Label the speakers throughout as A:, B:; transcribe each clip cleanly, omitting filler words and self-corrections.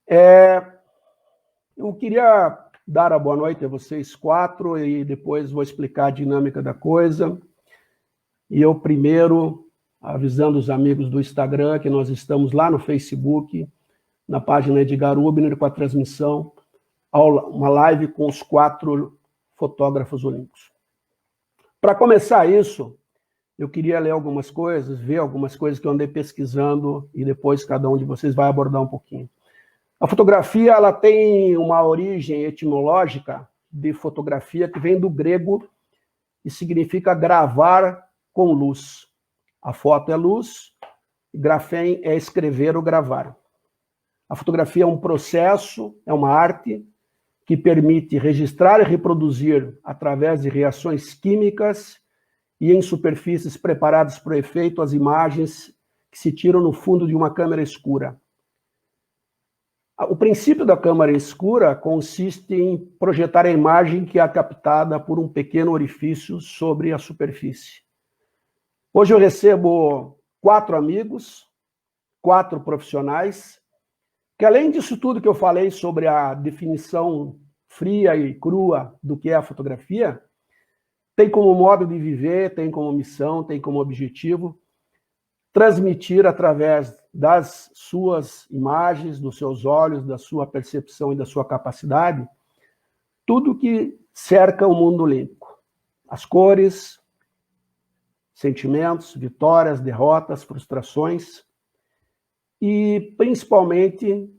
A: Eu queria dar a boa noite a vocês quatro e depois vou explicar a dinâmica da coisa. E eu primeiro, avisando os amigos do Instagram que nós estamos lá no Facebook, na página Edgar Hübner, com a transmissão, uma live com os 4 fotógrafos olímpicos. Para começar isso, eu queria ler algumas coisas, ver algumas coisas que eu andei pesquisando e depois cada um de vocês vai abordar um pouquinho. A fotografia ela tem uma origem etimológica de fotografia que vem do grego e significa gravar com luz. A foto é luz, grafém é escrever ou gravar. A fotografia é um processo, é uma arte que permite registrar e reproduzir através de reações químicas e em superfícies preparadas para o efeito as imagens que se tiram no fundo de uma câmera escura. O princípio da câmera escura consiste em projetar a imagem que é captada por um pequeno orifício sobre a superfície. Hoje eu recebo 4 amigos, 4 profissionais, que além disso tudo que eu falei sobre a definição fria e crua do que é a fotografia, tem como modo de viver, tem como missão, tem como objetivo transmitir através das suas imagens, dos seus olhos, da sua percepção e da sua capacidade, tudo que cerca o mundo olímpico. As cores, sentimentos, vitórias, derrotas, frustrações e, principalmente,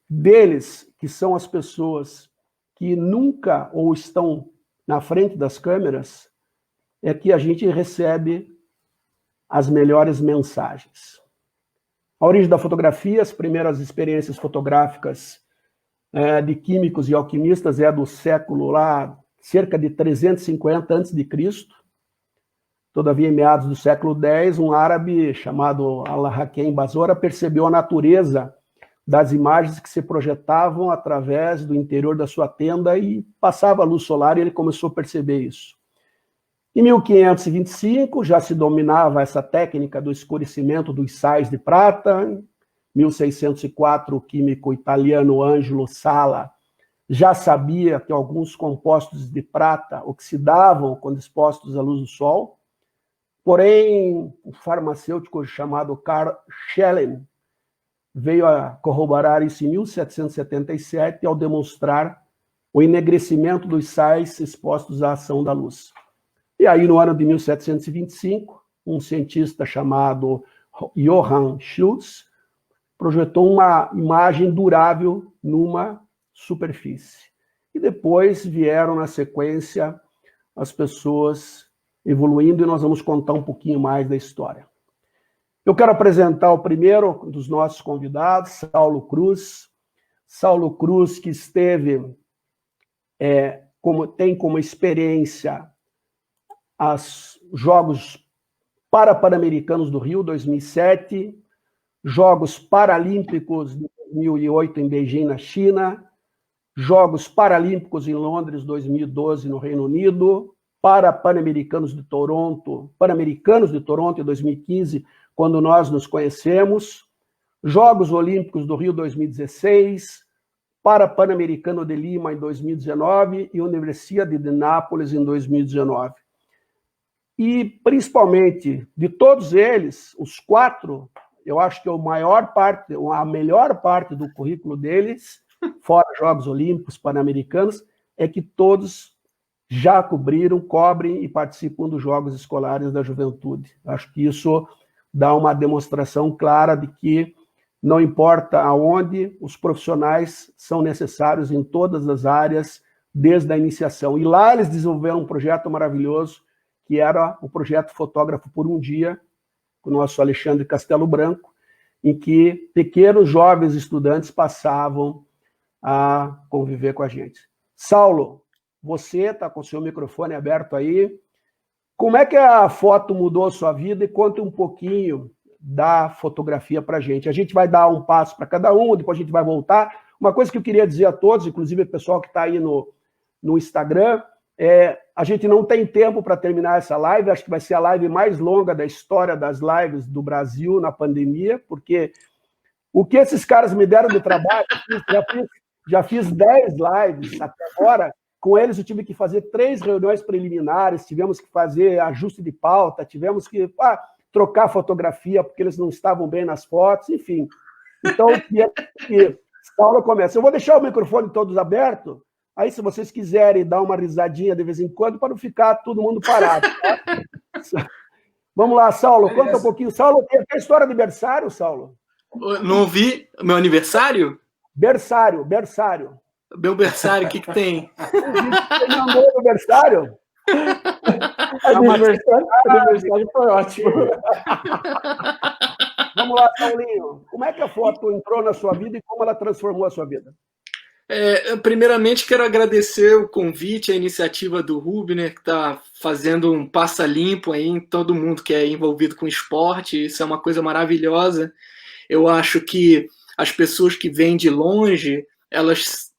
A: deles, que são as pessoas que nunca ou estão na frente das câmeras, é que a gente recebe as melhores mensagens. A origem da fotografia, as primeiras experiências fotográficas de químicos e alquimistas é do século lá, cerca de 350 a.C. Todavia, em meados do século X, um árabe chamado Al-Hakem Basora percebeu a natureza das imagens que se projetavam através do interior da sua tenda e passava a luz solar e ele começou a perceber isso. Em 1525, já se dominava essa técnica do escurecimento dos sais de prata. Em 1604, o químico italiano Angelo Sala já sabia que alguns compostos de prata oxidavam quando expostos à luz do sol. Porém, o farmacêutico chamado Carl Schellen veio a corroborar isso em 1777 ao demonstrar o enegrecimento dos sais expostos à ação da luz. E aí, no ano de 1725, um cientista chamado Johann Schultz projetou uma imagem durável numa superfície. E depois vieram, na sequência, as pessoas evoluindo e nós vamos contar um pouquinho mais da história. Eu quero apresentar o primeiro dos nossos convidados, Saulo Cruz. Saulo Cruz, que tem como experiência os Jogos Pan-Americanos do Rio, 2007, Jogos Paralímpicos de 2008 em Beijing, na China, Jogos Paralímpicos em Londres, 2012, no Reino Unido, Pan-Americanos de Toronto em 2015, quando nós nos conhecemos, Jogos Olímpicos do Rio 2016, Pan-Americano de Lima em 2019 e Universidade de Nápoles em 2019. E, principalmente, de todos eles, os 4, eu acho que a melhor parte do currículo deles, fora Jogos Olímpicos, Pan-Americanos, é que todos já cobrem e participam dos Jogos Escolares da Juventude. Acho que isso dá uma demonstração clara de que não importa aonde, os profissionais são necessários em todas as áreas, desde a iniciação. E lá eles desenvolveram um projeto maravilhoso, que era o projeto Fotógrafo por um Dia, com o nosso Alexandre Castelo Branco, em que pequenos jovens estudantes passavam a conviver com a gente. Saulo, você está com o seu microfone aberto aí. Como é que a foto mudou a sua vida? E conta um pouquinho da fotografia para a gente. A gente vai dar um passo para cada um, depois a gente vai voltar. Uma coisa que eu queria dizer a todos, inclusive o pessoal que está aí no Instagram, a gente não tem tempo para terminar essa live, acho que vai ser a live mais longa da história das lives do Brasil na pandemia, porque O que esses caras me deram de trabalho, já fiz 10 lives até agora. Com eles eu tive que fazer 3 reuniões preliminares, tivemos que fazer ajuste de pauta, tivemos que trocar fotografia porque eles não estavam bem nas fotos, enfim. Então, a aula começa. Eu vou deixar o microfone todos aberto, aí se vocês quiserem dar uma risadinha de vez em quando, para não ficar todo mundo parado. Tá? Vamos lá, Saulo, conta um pouquinho. Saulo, tem a história de berçário, Saulo?
B: Não ouvi. Meu aniversário?
A: Berçário.
B: Meu berçário, o que tem?
A: Você mandou o berçário?
C: Aniversário foi ótimo.
A: Vamos lá, Saulinho. Como é que a foto entrou na sua vida e como ela transformou a sua vida?
B: Primeiramente, quero agradecer o convite, a iniciativa do Rubner, que está fazendo um passa-limpo aí em todo mundo que é envolvido com esporte. Isso é uma coisa maravilhosa. Eu acho que as pessoas que vêm de longe, elas,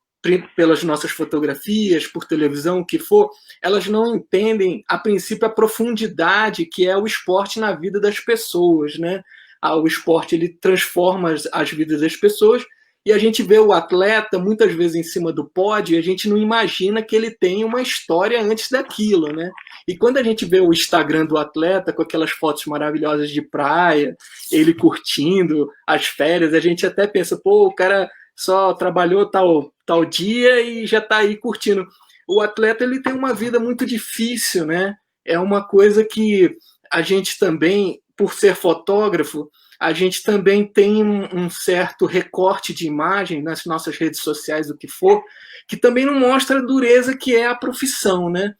B: pelas nossas fotografias, por televisão, o que for, elas não entendem, a princípio, a profundidade que é o esporte na vida das pessoas, né? O esporte, ele transforma as vidas das pessoas, e a gente vê o atleta, muitas vezes, em cima do pódio, e a gente não imagina que ele tem uma história antes daquilo, né? E quando a gente vê o Instagram do atleta, com aquelas fotos maravilhosas de praia, ele curtindo as férias, a gente até pensa, pô, o cara só trabalhou tal dia e já está aí curtindo. O atleta, ele tem uma vida muito difícil, né? É uma coisa que a gente também, por ser fotógrafo, a gente também tem um certo recorte de imagem nas nossas redes sociais, o que for, que também não mostra a dureza que é a profissão, né?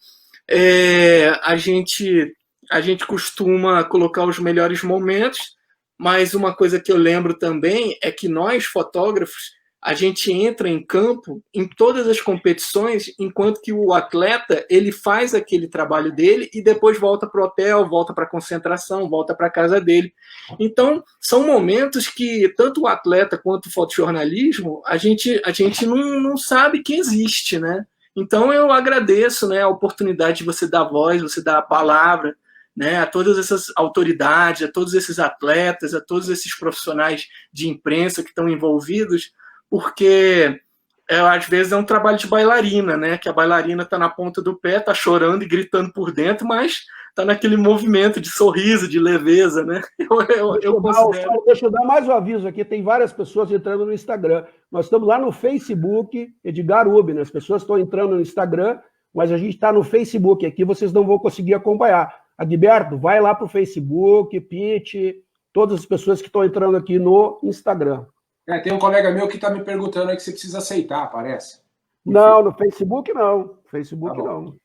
B: A gente costuma colocar os melhores momentos, mas uma coisa que eu lembro também é que nós, fotógrafos, a gente entra em campo em todas as competições, enquanto que o atleta, ele faz aquele trabalho dele e depois volta para o hotel, volta para a concentração, volta para a casa dele. Então, são momentos que tanto o atleta quanto o fotojornalismo, a gente não sabe que existe, né? Então, eu agradeço, né, a oportunidade de você dar voz, você dar a palavra, né, a todas essas autoridades, a todos esses atletas, a todos esses profissionais de imprensa que estão envolvidos, porque às vezes é um trabalho de bailarina, né? Que a bailarina está na ponta do pé, está chorando e gritando por dentro, mas está naquele movimento de sorriso, de leveza, né? Eu considero...
A: Deixa eu dar mais um aviso aqui, tem várias pessoas entrando no Instagram. Nós estamos lá no Facebook, Edgar Rubner, as pessoas estão entrando no Instagram, mas a gente está no Facebook aqui, vocês não vão conseguir acompanhar. Adilberto, vai lá para o Facebook, Pete, todas as pessoas que estão entrando aqui no Instagram.
C: Tem um colega meu que está me perguntando aí que você precisa aceitar, parece.
A: Enfim. Não, no Facebook não. Facebook
C: tá
A: não.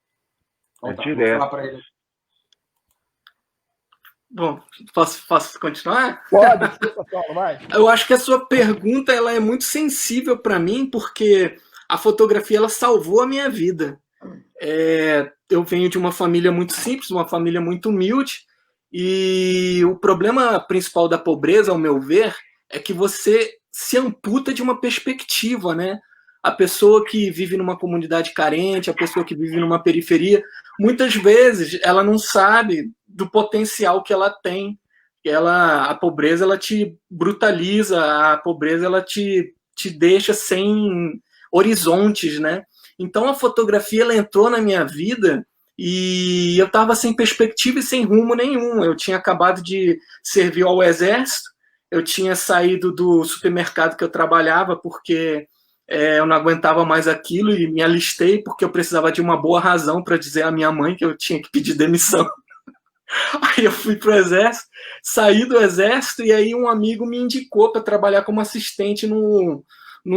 C: Então, vou falar para ele.
B: Bom, posso continuar?
A: Pode, Paulo, vai.
B: Eu acho que a sua pergunta ela é muito sensível para mim, porque a fotografia ela salvou a minha vida. Eu venho de uma família muito simples, uma família muito humilde, e o problema principal da pobreza, ao meu ver, é que você se amputa de uma perspectiva, né? A pessoa que vive numa comunidade carente, a pessoa que vive numa periferia, muitas vezes ela não sabe do potencial que ela tem. A pobreza ela te brutaliza, a pobreza ela te deixa sem horizontes, né? Então a fotografia ela entrou na minha vida e eu estava sem perspectiva e sem rumo nenhum. Eu tinha acabado de servir ao exército, eu tinha saído do supermercado que eu trabalhava porque eu não aguentava mais aquilo e me alistei porque eu precisava de uma boa razão para dizer à minha mãe que eu tinha que pedir demissão. Aí eu fui para o exército, saí do exército e aí um amigo me indicou para trabalhar como assistente no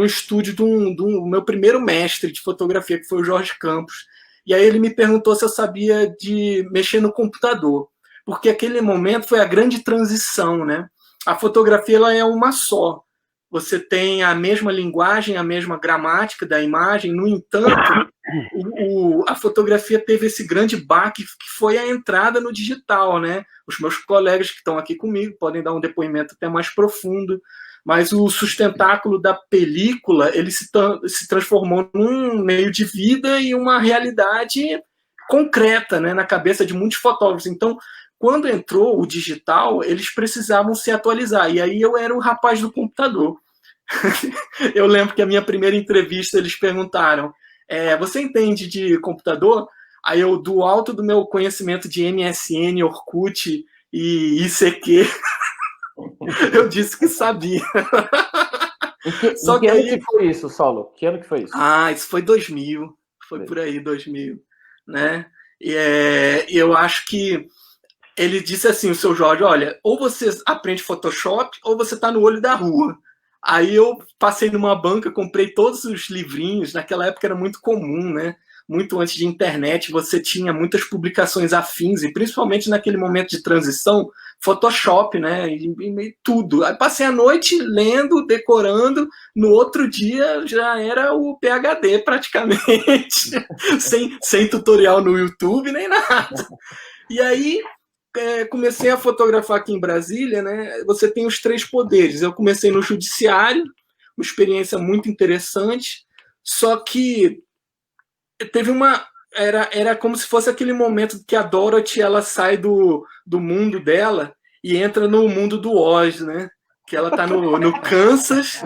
B: estúdio do meu primeiro mestre de fotografia, que foi o Jorge Campos. E aí ele me perguntou se eu sabia de mexer no computador, porque aquele momento foi a grande transição, né? A fotografia ela é uma só. Você tem a mesma linguagem, a mesma gramática da imagem, no entanto, a fotografia teve esse grande baque que foi a entrada no digital, né? Os meus colegas que estão aqui comigo podem dar um depoimento até mais profundo, mas o sustentáculo da película ele se transformou num meio de vida e uma realidade concreta, né, na cabeça de muitos fotógrafos. Então, quando entrou o digital, eles precisavam se atualizar. E aí eu era o rapaz do computador. Eu lembro que a minha primeira entrevista, eles perguntaram, você entende de computador? Aí eu, do alto do meu conhecimento de MSN, Orkut e ICQ, eu disse que sabia.
D: Que ano que foi isso, Saulo? Que ano que foi isso?
B: Isso foi 2000. Foi por aí, 2000. Né? E eu acho que ele disse assim, o seu Jorge, olha, ou você aprende Photoshop ou você está no olho da rua. Aí eu passei numa banca, comprei todos os livrinhos, naquela época era muito comum, né? Muito antes de internet, você tinha muitas publicações afins, e principalmente naquele momento de transição, Photoshop, né? E tudo. Aí passei a noite lendo, decorando, no outro dia já era o PhD praticamente, sem tutorial no YouTube, nem nada. E aí comecei a fotografar aqui em Brasília, né? Você tem os 3 poderes. Eu comecei no judiciário, uma experiência muito interessante, só que teve era como se fosse aquele momento que a Dorothy ela sai do mundo dela e entra no mundo do Oz, né? Que ela tá no Kansas,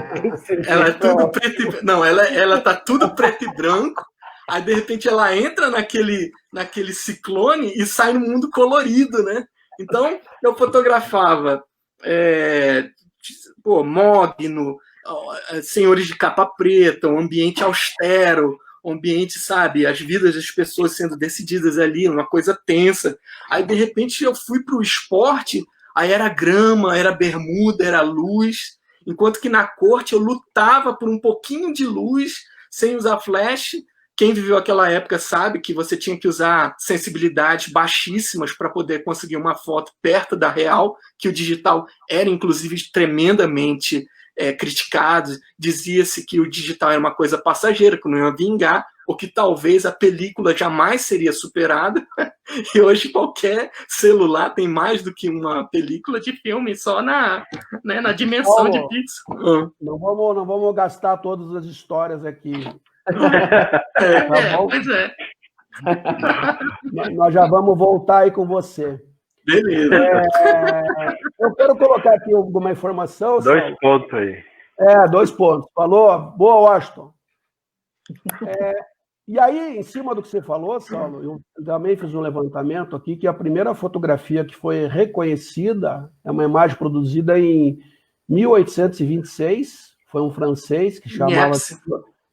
B: ela é tudo preto não, ela tá tudo preto e branco. Aí, de repente, ela entra naquele ciclone e sai no mundo colorido, né? Então, eu fotografava mogno, senhores de capa preta, um ambiente austero, um ambiente, sabe, as vidas das pessoas sendo decididas ali, uma coisa tensa. Aí, de repente, eu fui para o esporte, aí era grama, era bermuda, era luz, enquanto que na corte eu lutava por um pouquinho de luz, sem usar flash. Quem viveu aquela época sabe que você tinha que usar sensibilidades baixíssimas para poder conseguir uma foto perto da real, que o digital era, inclusive, tremendamente criticado. Dizia-se que o digital era uma coisa passageira, que não ia vingar, ou que talvez a película jamais seria superada. E hoje qualquer celular tem mais do que uma película de filme, só na dimensão de pixel.
A: Não vamos gastar todas as histórias aqui.
B: Pois é.
A: Nós já vamos voltar aí com você.
B: Beleza.
A: Eu quero colocar aqui alguma informação.
E: 2 pontos aí.
A: 2 pontos. Falou? Boa, Washington. E aí, em cima do que você falou, Saulo, eu também fiz um levantamento aqui que a primeira fotografia que foi reconhecida é uma imagem produzida em 1826. Foi um francês que chamava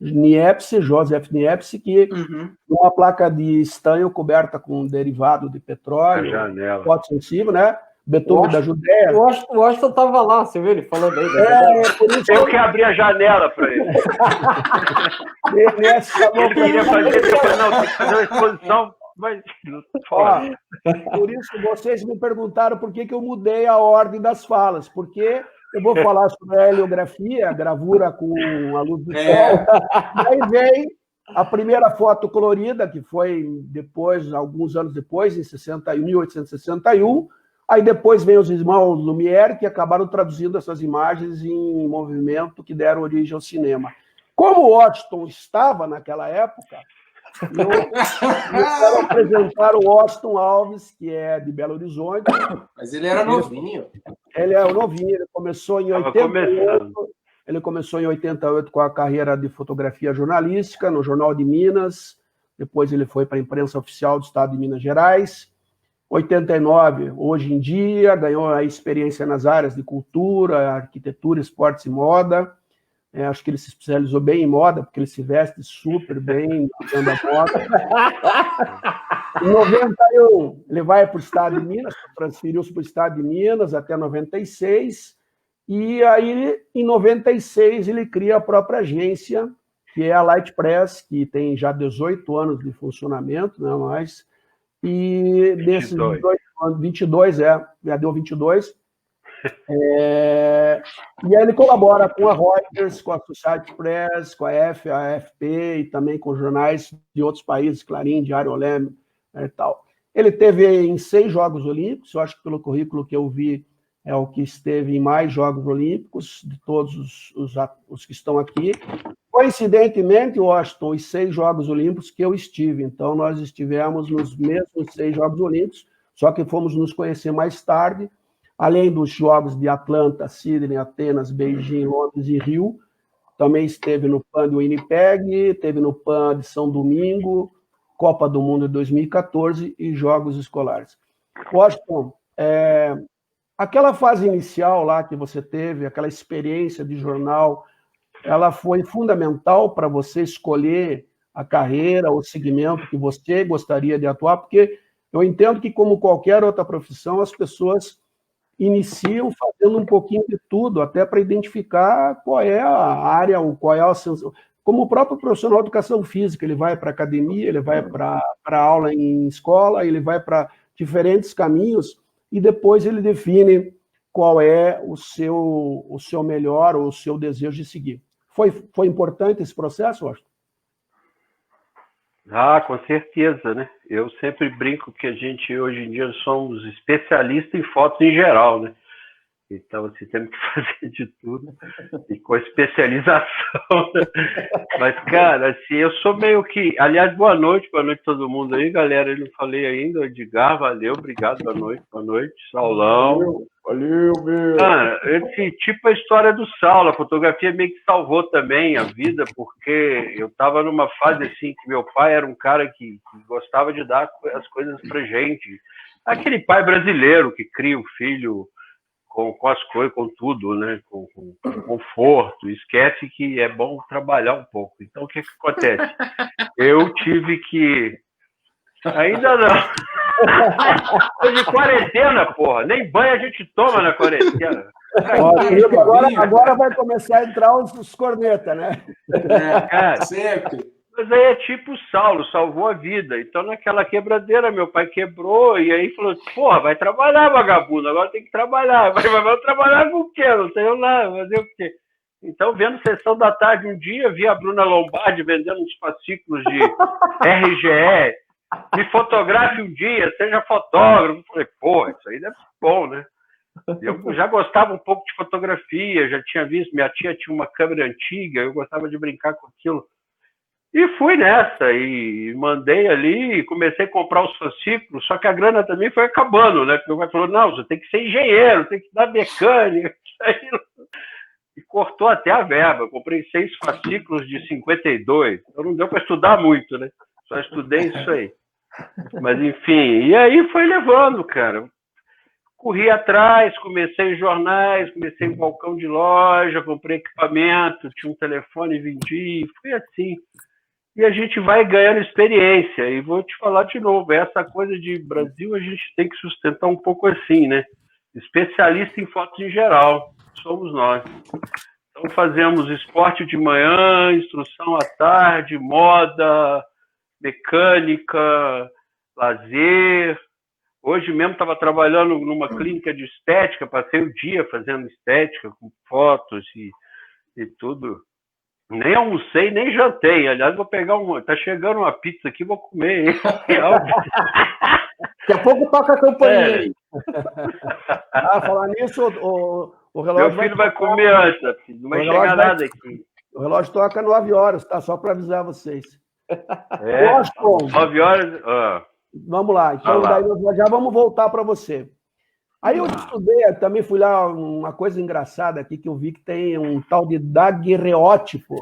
A: Niepce, Joseph Niepce, que uma placa de estanho coberta com derivado de petróleo, fotossensível, né? Betume da Judéia.
D: O Washington estava lá, você viu ele falando aí.
E: Por isso eu que abri a janela para ele. Ele queria fazer, eu falei, não, tem que fazer uma exposição, mas fora.
A: Por isso vocês me perguntaram por que eu mudei a ordem das falas, porque eu vou falar sobre a heliografia, a gravura com a luz do sol. Aí vem a primeira foto colorida, que foi depois, alguns anos depois, em 1861. Aí depois vem os irmãos Lumière, que acabaram traduzindo essas imagens em movimento que deram origem ao cinema. Como o Washington estava naquela época, eu quero apresentar o Washington Alves, que é de Belo Horizonte.
C: Mas ele era novinho.
A: Ele é novinho, ele começou em 88. Ele começou em 88 com a carreira de fotografia jornalística no Jornal de Minas. Depois ele foi para a imprensa oficial do Estado de Minas Gerais. 89, hoje em dia, ganhou a experiência nas áreas de cultura, arquitetura, esportes e moda. Acho que ele se especializou bem em moda, porque ele se veste super bem usando a moda. Em 91, ele vai para o Estado de Minas, transferiu-se para o Estado de Minas até 96, e aí, em 96, ele cria a própria agência, que é a Light Press, que tem já 18 anos de funcionamento, não é mais. E desses 22, já deu 22. E aí ele colabora com a Reuters, com a Associated Press, com a AFP e também com jornais de outros países, Clarim, Diário Olé e tal. Ele teve em 6 Jogos Olímpicos, eu acho que pelo currículo que eu vi é o que esteve em mais Jogos Olímpicos, de todos os que estão aqui. Coincidentemente, Washington, os 6 Jogos Olímpicos que eu estive. Então, nós estivemos nos mesmos 6 Jogos Olímpicos, só que fomos nos conhecer mais tarde, além dos jogos de Atlanta, Sydney, Atenas, Beijing, Londres e Rio, também esteve no PAN de Winnipeg, esteve no PAN de São Domingo, Copa do Mundo de 2014 e Jogos Escolares. Washington, aquela fase inicial lá que você teve, aquela experiência de jornal, ela foi fundamental para você escolher a carreira, o segmento que você gostaria de atuar, porque eu entendo que, como qualquer outra profissão, as pessoas iniciam fazendo um pouquinho de tudo, até para identificar qual é a área, ou qual é a sensação. Como o próprio profissional de educação física, ele vai para academia, ele vai para aula em escola, ele vai para diferentes caminhos, e depois ele define qual é o seu melhor, ou o seu desejo de seguir. Foi importante esse processo, Washington?
E: Ah, com certeza, né? Eu sempre brinco que a gente, hoje em dia, somos especialistas em fotos em geral, né? Então, assim, temos que fazer de tudo, e com especialização, né? Mas, cara, assim, eu sou meio que... Aliás, boa noite a todo mundo aí, galera. Eu não falei ainda, Edgar, valeu, obrigado, boa noite, Saulão.
C: Valeu, meu.
E: Cara, tipo a história do Saulo, a fotografia meio que salvou também a vida, porque eu tava numa fase assim, que meu pai era um cara que gostava de dar as coisas pra gente. Aquele pai brasileiro que cria o filho com as coisas, com tudo, né? Com conforto, esquece que é bom trabalhar um pouco. Então, o que acontece? Eu tive que... Ainda não. Tô de quarentena, porra. Nem banho a gente toma na quarentena.
A: Agora vai começar a entrar os cornetas, né?
E: Cara,
C: sempre.
E: Mas aí é tipo o Saulo, salvou a vida. Então, naquela quebradeira, meu pai quebrou e aí falou: porra, vai trabalhar, vagabundo, agora tem que trabalhar. Mas vai trabalhar com o quê? Não sei lá, fazer o quê? Então, vendo Sessão da Tarde um dia, vi a Bruna Lombardi vendendo uns fascículos de RGE. Me fotografe um dia, seja fotógrafo. Falei, pô, isso aí deve ser bom, né? Eu já gostava um pouco de fotografia, já tinha visto, minha tia tinha uma câmera antiga, eu gostava de brincar com aquilo. E fui nessa, e mandei ali, e comecei a comprar os fascículos, só que a grana também foi acabando, né? Porque meu pai falou, não, você tem que ser engenheiro, tem que dar mecânica. E cortou até a verba. Eu comprei 6 fascículos de 52, então não deu para estudar muito, né? Só estudei isso aí. Mas, enfim, e aí foi levando, cara. Corri atrás, comecei em jornais, comecei em balcão de loja, comprei equipamento, tinha um telefone, vendi, foi assim. E a gente vai ganhando experiência. E vou te falar de novo, essa coisa de Brasil a gente tem que sustentar um pouco assim, né? Especialista em fotos em geral, somos nós. Então fazemos esporte de manhã, instrução à tarde, moda, mecânica, lazer. Hoje mesmo estava trabalhando numa clínica de estética, passei o dia fazendo estética, com fotos e tudo. Nem almocei, nem jantei. Aliás, vou pegar tá chegando uma pizza aqui, vou comer.
D: Daqui a pouco toca a campainha aí.
A: Falar nisso, o relógio...
E: Meu filho vai comer antes, não vai chegar nada aqui.
A: O relógio toca 9 horas, tá? Só para avisar vocês.
E: 9 horas...
A: Vamos lá, então daí nós já vamos voltar para você. Aí eu estudei, também fui lá, uma coisa engraçada aqui, que eu vi que tem um tal de daguerreótipo.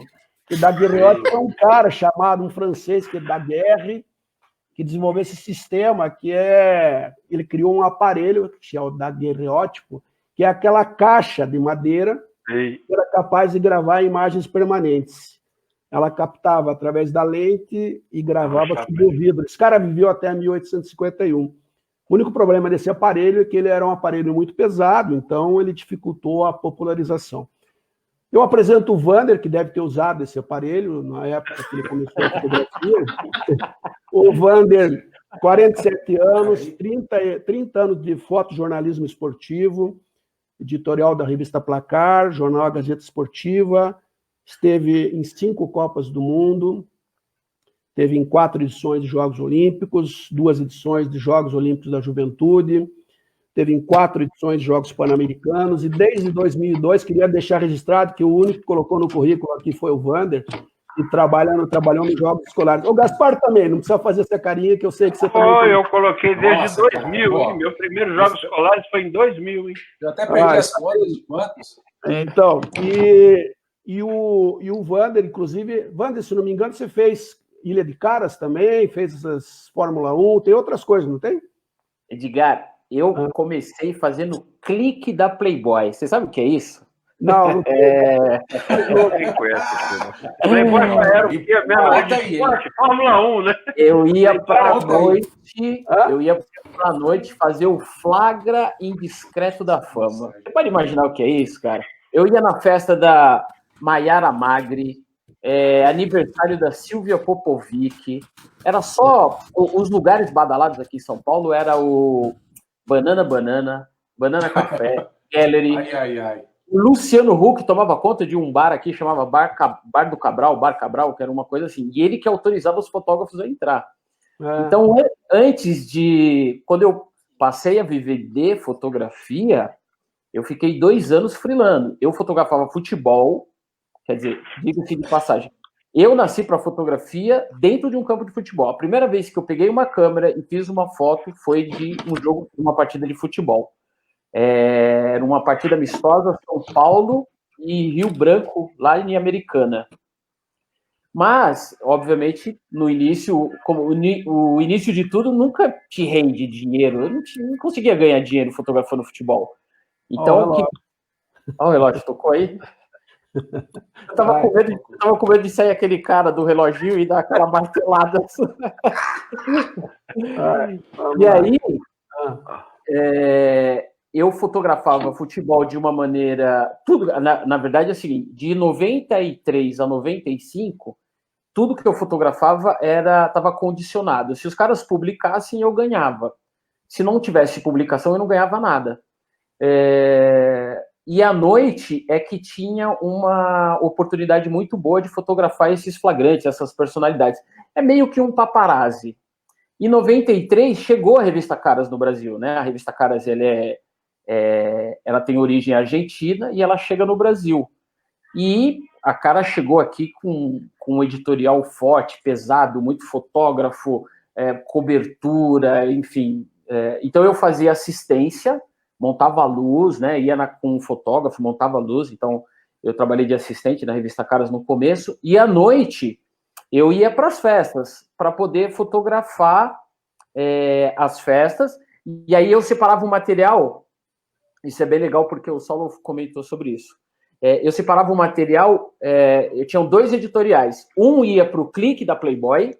A: E daguerreótipo é um cara chamado, um francês, que é Daguerre, que desenvolveu esse sistema, ele criou um aparelho, que é o daguerreótipo, que é aquela caixa de madeira que era capaz de gravar imagens permanentes. Ela captava através da lente e gravava sobre o vidro. Esse cara viveu até 1851. O único problema desse aparelho é que ele era um aparelho muito pesado, então ele dificultou a popularização. Eu apresento o Wander, que deve ter usado esse aparelho na época que ele começou a fotografia. O Wander, 47 anos, 30 anos de fotojornalismo esportivo, editorial da revista Placar, jornal A Gazeta Esportiva, esteve em 5 Copas do Mundo, esteve em 4 edições de Jogos Olímpicos, 2 edições de Jogos Olímpicos da Juventude, esteve em 4 edições de Jogos Pan-Americanos, e desde 2002, queria deixar registrado que o único que colocou no currículo aqui foi o Wander, E trabalhou nos Jogos Escolares. O Gaspar também, não precisa fazer essa carinha, que eu sei que você também...
E: Foi, eu coloquei desde
C: Nossa,
E: 2000,
C: cara,
E: hein? Meu primeiro Jogos Escolares foi em 2000, hein?
C: Eu até perdi as contas de quantos.
A: Então, e o Wander, inclusive... Wander, se não me engano, você fez Ilha de Caras também, fez essas Fórmula 1, tem outras coisas, não tem?
D: Edgar, eu comecei fazendo clique da Playboy. Você sabe o que é isso?
A: Não, não tem.
E: Nem conhece. Playboy era o quê mesmo?
C: Bota aí,
E: Esporte, Fórmula 1, né?
D: Eu ia para
C: Bota aí.
D: noite, eu ia pra noite fazer o flagra indiscreto da fama. Você pode imaginar o que é isso, cara? Eu ia na festa da Maiara Magri, aniversário da Silvia Popovic. Era só os lugares badalados aqui em São Paulo, era o Banana Café, Gallery.
C: Ai.
D: O Luciano Huck tomava conta de um bar aqui, chamava Bar do Cabral, Bar Cabral, que era uma coisa assim, e ele que autorizava os fotógrafos a entrar. Então, antes de... Quando eu passei a viver de fotografia, eu fiquei 2 anos freelando. Eu fotografava futebol, quer dizer, diga-se de passagem, eu nasci para fotografia dentro de um campo de futebol. A primeira vez que eu peguei uma câmera e fiz uma foto foi de um jogo, uma partida de futebol. Era uma partida amistosa, São Paulo e Rio Branco, lá em Americana. Mas, obviamente, no início, como o início de tudo nunca te rende dinheiro. Eu não conseguia ganhar dinheiro fotografando futebol. Então, o relógio tocou aí. Eu tava com medo de sair aquele cara do reloginho e dar aquela martelada. E aí, eu fotografava futebol de uma maneira... Tudo, na verdade, é o seguinte, de 93 a 95, tudo que eu fotografava estava condicionado. Se os caras publicassem, eu ganhava. Se não tivesse publicação, eu não ganhava nada. E à noite é que tinha uma oportunidade muito boa de fotografar esses flagrantes, essas personalidades. É meio que um paparazzi. Em 93, chegou a Revista Caras no Brasil, né? A Revista Caras, ela tem origem argentina e ela chega no Brasil. E a Cara chegou aqui com um editorial forte, pesado, muito fotógrafo, cobertura, enfim. Então eu fazia assistência, montava a luz, né? Ia com um fotógrafo, montava a luz. Então eu trabalhei de assistente na Revista Caras no começo. E à noite eu ia para as festas para poder fotografar as festas. E aí eu separava o material. Isso é bem legal porque o Saulo comentou sobre isso. Eu separava o material, eu tinha 2 editoriais. Um ia para o clique da Playboy,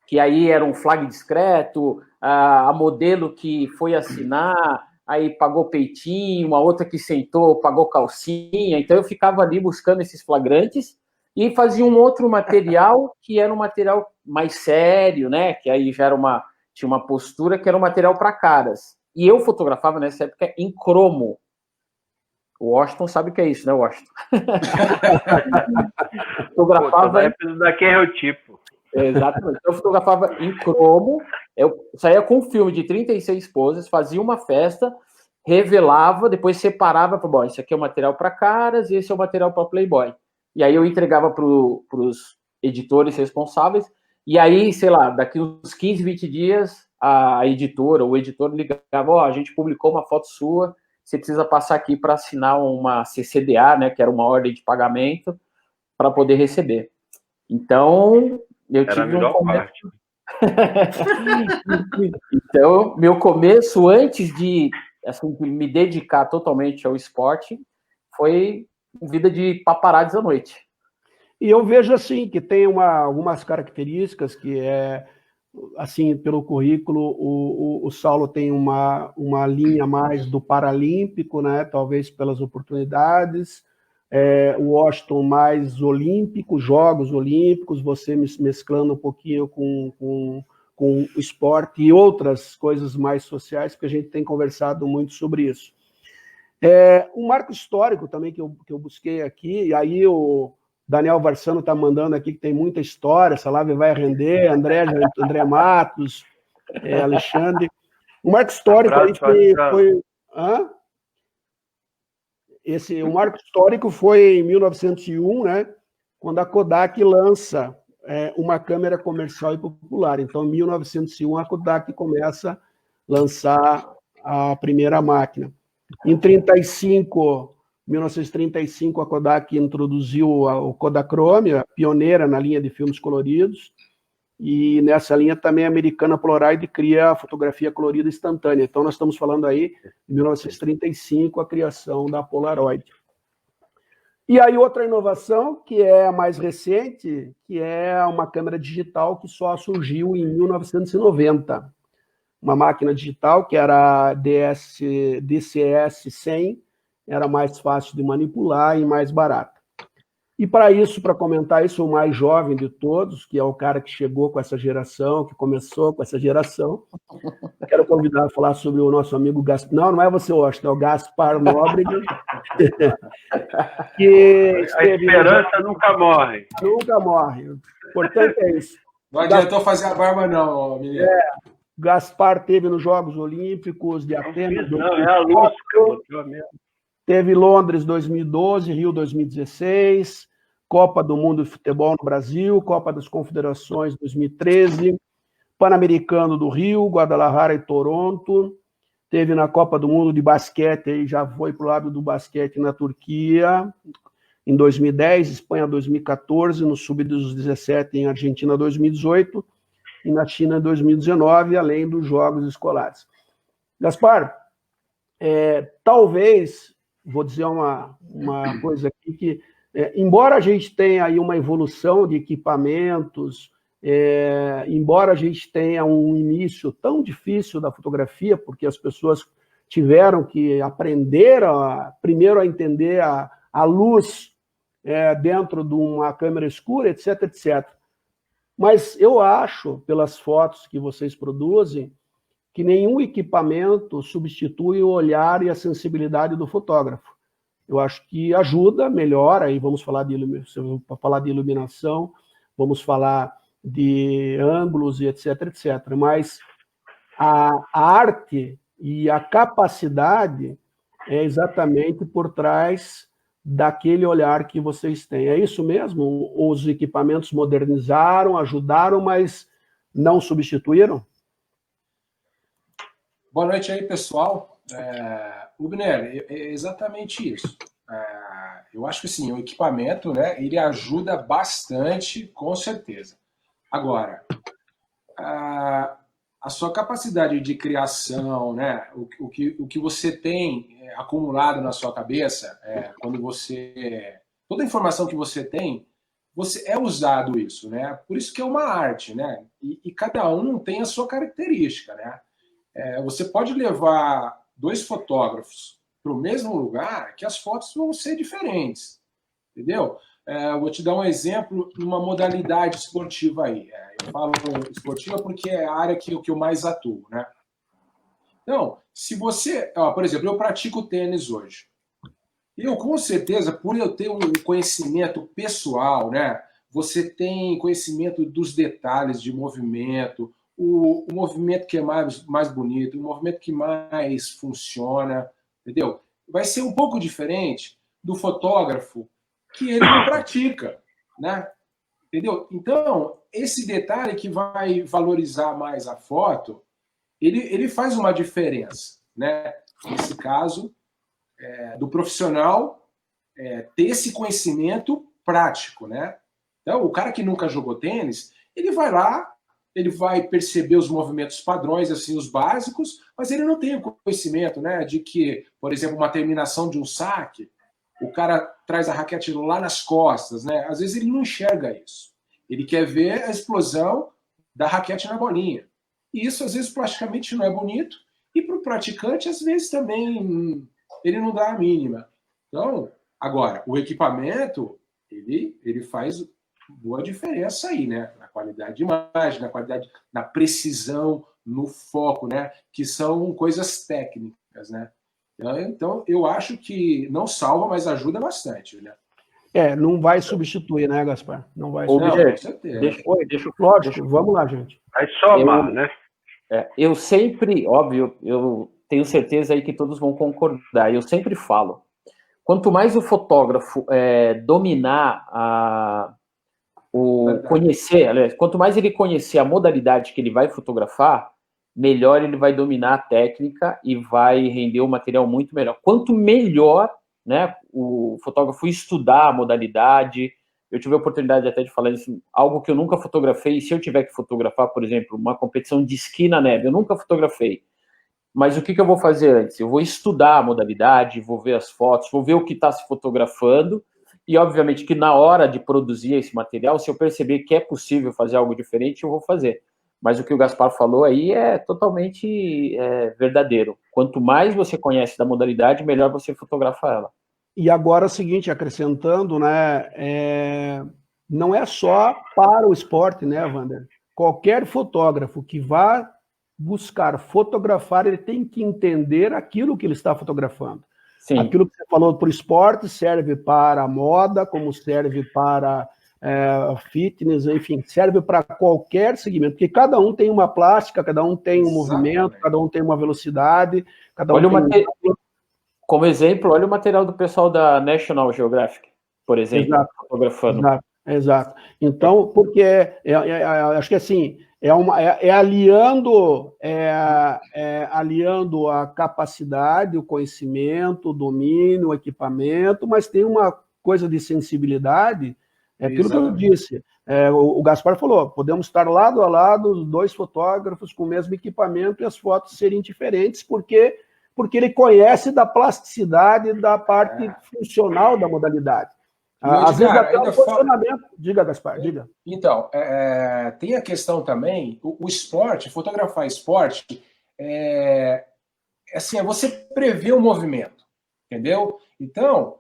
D: que aí era um flag discreto, a modelo que foi assinar, aí pagou peitinho, uma outra que sentou, pagou calcinha. Então eu ficava ali buscando esses flagrantes e fazia um outro material que era um material mais sério, né? Que aí já tinha uma postura que era um material para caras. E eu fotografava nessa época em cromo. O Washington sabe o que é isso, né, Washington?
E: Fotografava em daquerreotipo.
D: Exatamente. Eu fotografava em cromo, eu saía com um filme de 36 poses, fazia uma festa, revelava, depois separava, bom, esse aqui é o material para caras e esse é o material para Playboy. E aí eu entregava para os editores responsáveis, e aí, sei lá, daqui uns 15, 20 dias, a editora, o editor ligava, a gente publicou uma foto sua, você precisa passar aqui para assinar uma CCDA, né, que era uma ordem de pagamento, para poder receber. Então, eu tive
E: a melhor parte.
D: Então, meu começo, antes de assim, me dedicar totalmente ao esporte, foi vida de paparazzi à noite.
A: E eu vejo, assim, que tem algumas características que assim, pelo currículo, o Saulo tem uma linha mais do paralímpico, né? Talvez pelas oportunidades, o Washington mais olímpico, Jogos Olímpicos, você mesclando um pouquinho com o esporte e outras coisas mais sociais, porque a gente tem conversado muito sobre isso. Um marco histórico também que eu busquei aqui, e aí o Daniel Varsano está mandando aqui que tem muita história, essa live vai render, André Matos, Alexandre. O marco histórico aí foi o marco histórico foi em 1901, né? quando a Kodak lança uma câmera comercial e popular. Então, em 1901, a Kodak começa a lançar a primeira máquina. Em 1935, a Kodak introduziu o Kodachrome, a pioneira na linha de filmes coloridos, e nessa linha também a americana Polaroid cria a fotografia colorida instantânea. Então, nós estamos falando aí, em 1935, a criação da Polaroid. E aí outra inovação, que é a mais recente, que é uma câmera digital que só surgiu em 1990. Uma máquina digital que era a DCS-100, era mais fácil de manipular e mais barata. E para isso, para comentar isso, o mais jovem de todos, que é o cara que chegou com essa geração, que começou com essa geração, quero convidar a falar sobre o nosso amigo Gaspar. Não é você, Washington, é o Gaspar Nóbrega. Que
E: a esperança nunca morre.
A: Nunca morre. O importante é isso.
C: Não adiantou fazer a barba, não, menino.
A: Gaspar teve nos Jogos Olímpicos de Atenas.
E: Não, é a luz que eu botou mesmo.
A: Teve Londres 2012, Rio 2016, Copa do Mundo de Futebol no Brasil, Copa das Confederações 2013, Pan-Americano do Rio, Guadalajara e Toronto. Teve na Copa do Mundo de basquete, aí já foi para o lado do basquete na Turquia, em 2010, Espanha 2014, no Sub-17 em Argentina 2018 e na China em 2019, além dos Jogos Escolares. Gaspar, talvez, vou dizer uma coisa aqui, que embora a gente tenha aí uma evolução de equipamentos, embora a gente tenha um início tão difícil da fotografia, porque as pessoas tiveram que aprender primeiro a entender a luz dentro de uma câmera escura, etc, etc. Mas eu acho, pelas fotos que vocês produzem, que nenhum equipamento substitui o olhar e a sensibilidade do fotógrafo. Eu acho que ajuda, melhora, aí vamos falar de iluminação, vamos falar de ângulos e etc, etc. Mas a arte e a capacidade é exatamente por trás daquele olhar que vocês têm. É isso mesmo? Os equipamentos modernizaram, ajudaram, mas não substituíram?
C: Boa noite aí, pessoal. Ubner, é exatamente isso. Eu acho que sim, o equipamento, né, ele ajuda bastante, com certeza. Agora, a sua capacidade de criação, né, o que você tem acumulado na sua cabeça, quando toda a informação que você tem, é usado isso, né? Por isso que é uma arte, né? E cada um tem a sua característica, né? Você pode levar 2 fotógrafos para o mesmo lugar que as fotos vão ser diferentes, entendeu? Vou te dar um exemplo numa modalidade esportiva aí. Eu falo esportiva porque é a área que eu mais atuo, né? Então, se você... por exemplo, eu pratico tênis hoje. Eu, com certeza, por eu ter um conhecimento pessoal, né? Você tem conhecimento dos detalhes de movimento, o movimento que é mais bonito, o movimento que mais funciona, entendeu? Vai ser um pouco diferente do fotógrafo que ele não pratica, né? Entendeu? Então, esse detalhe que vai valorizar mais a foto, ele faz uma diferença, né? Nesse caso, do profissional ter esse conhecimento prático, né? Então, o cara que nunca jogou tênis, ele vai lá, ele vai perceber os movimentos padrões, assim, os básicos, mas ele não tem o conhecimento, né, de que, por exemplo, uma terminação de um saque, o cara traz a raquete lá nas costas, né? Às vezes ele não enxerga isso. Ele quer ver a explosão da raquete na bolinha. E isso, às vezes, plasticamente não é bonito. E para o praticante, às vezes, também ele não dá a mínima. Então, agora, o equipamento, ele faz boa diferença aí, né? Na qualidade de imagem, na qualidade, na precisão, no foco, né? Que são coisas técnicas, né? Então, eu acho que não salva, mas ajuda bastante, né?
A: Não vai substituir, né, Gaspar? Não vai
D: substituir.
C: Com certeza.
A: Lógico, vamos lá, gente.
E: Vai somar, né?
D: Eu sempre, óbvio, eu tenho certeza aí que todos vão concordar. Eu sempre falo, Quanto mais o fotógrafo dominar conhecer, aliás, quanto mais ele conhecer a modalidade que ele vai fotografar, melhor ele vai dominar a técnica e vai render um material muito melhor. Quanto melhor, né, o fotógrafo estudar a modalidade, eu tive a oportunidade até de falar isso, algo que eu nunca fotografei, e se eu tiver que fotografar, por exemplo, uma competição de esqui na neve, eu nunca fotografei. Mas o que eu vou fazer antes? Eu vou estudar a modalidade, vou ver as fotos, vou ver o que está se fotografando, e obviamente que na hora de produzir esse material, se eu perceber que é possível fazer algo diferente, eu vou fazer. Mas o que o Gaspar falou aí é totalmente verdadeiro. Quanto mais você conhece da modalidade, melhor você fotografa ela.
A: E agora é o seguinte, acrescentando, né, não é só para o esporte, né, Wander? Qualquer fotógrafo que vá buscar fotografar, ele tem que entender aquilo que ele está fotografando. Sim. Aquilo que você falou para o esporte serve para a moda, como serve para fitness, enfim, serve para qualquer segmento, porque cada um tem uma plástica, cada um tem um movimento, cada um tem uma velocidade, cada um tem...
D: Como exemplo, olha o material do pessoal da National Geographic, por exemplo, fotografando.
A: Exato. Então, porque acho que assim, aliando a capacidade, o conhecimento, o domínio, o equipamento, mas tem uma coisa de sensibilidade, aquilo Exatamente. Que eu disse. O Gaspar falou, podemos estar lado a lado, dois fotógrafos com o mesmo equipamento e as fotos serem diferentes, porque ele conhece da plasticidade, da parte funcional da modalidade. Às vezes até o posicionamento... Diga, Gaspar, diga.
C: Então, tem a questão também, o esporte, fotografar esporte, assim, você prevê o movimento, entendeu? Então,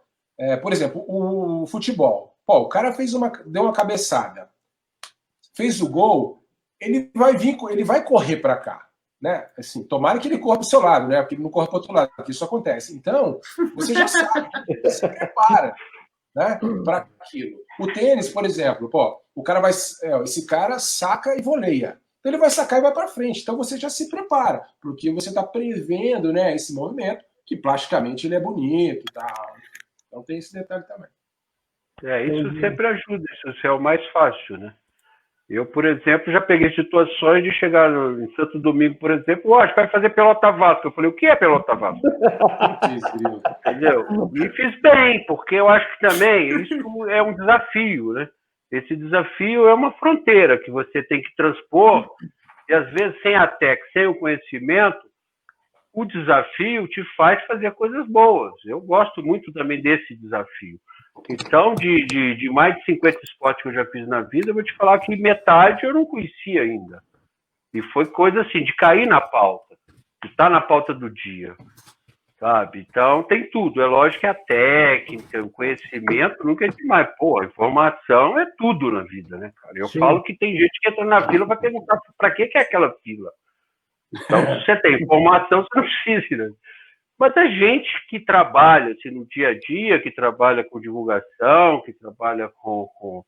C: por exemplo, o futebol. Pô, o cara deu uma cabeçada, fez o gol, ele vai correr para cá. Né? Assim, tomara que ele corra para o seu lado, né? Porque ele não corre para o outro lado, porque isso acontece. Então, você já sabe, você se prepara, né? Para aquilo. O tênis, por exemplo, o cara esse cara saca e voleia. Então ele vai sacar e vai para frente. Então você já se prepara, porque você está prevendo, né, esse movimento, que plasticamente ele é bonito e tal. Então tem esse detalhe também.
E: Isso sempre ajuda, isso é o mais fácil, né? Eu, por exemplo, já peguei situações de chegar em Santo Domingo, por exemplo, acho que vai fazer pelota vasca. Eu falei, o que é pelota vasca? Entendeu? E fiz bem, porque eu acho que também isso é um desafio, né? Esse desafio é uma fronteira que você tem que transpor, e às vezes sem a técnica, sem o conhecimento, o desafio te faz fazer coisas boas. Eu gosto muito também desse desafio. Então, de mais de 50 esportes que eu já fiz na vida, eu vou te falar que metade eu não conhecia ainda. E foi coisa assim, de cair na pauta, de estar na pauta do dia, sabe? Então, tem tudo. É lógico que a técnica, o conhecimento nunca é demais. Pô, a informação é tudo na vida, né, cara? Eu falo que tem gente que entra na fila para perguntar para que é aquela fila. Então, se você tem informação, você não precisa, né? Mas a gente que trabalha assim, no dia a dia, que trabalha com divulgação, que trabalha com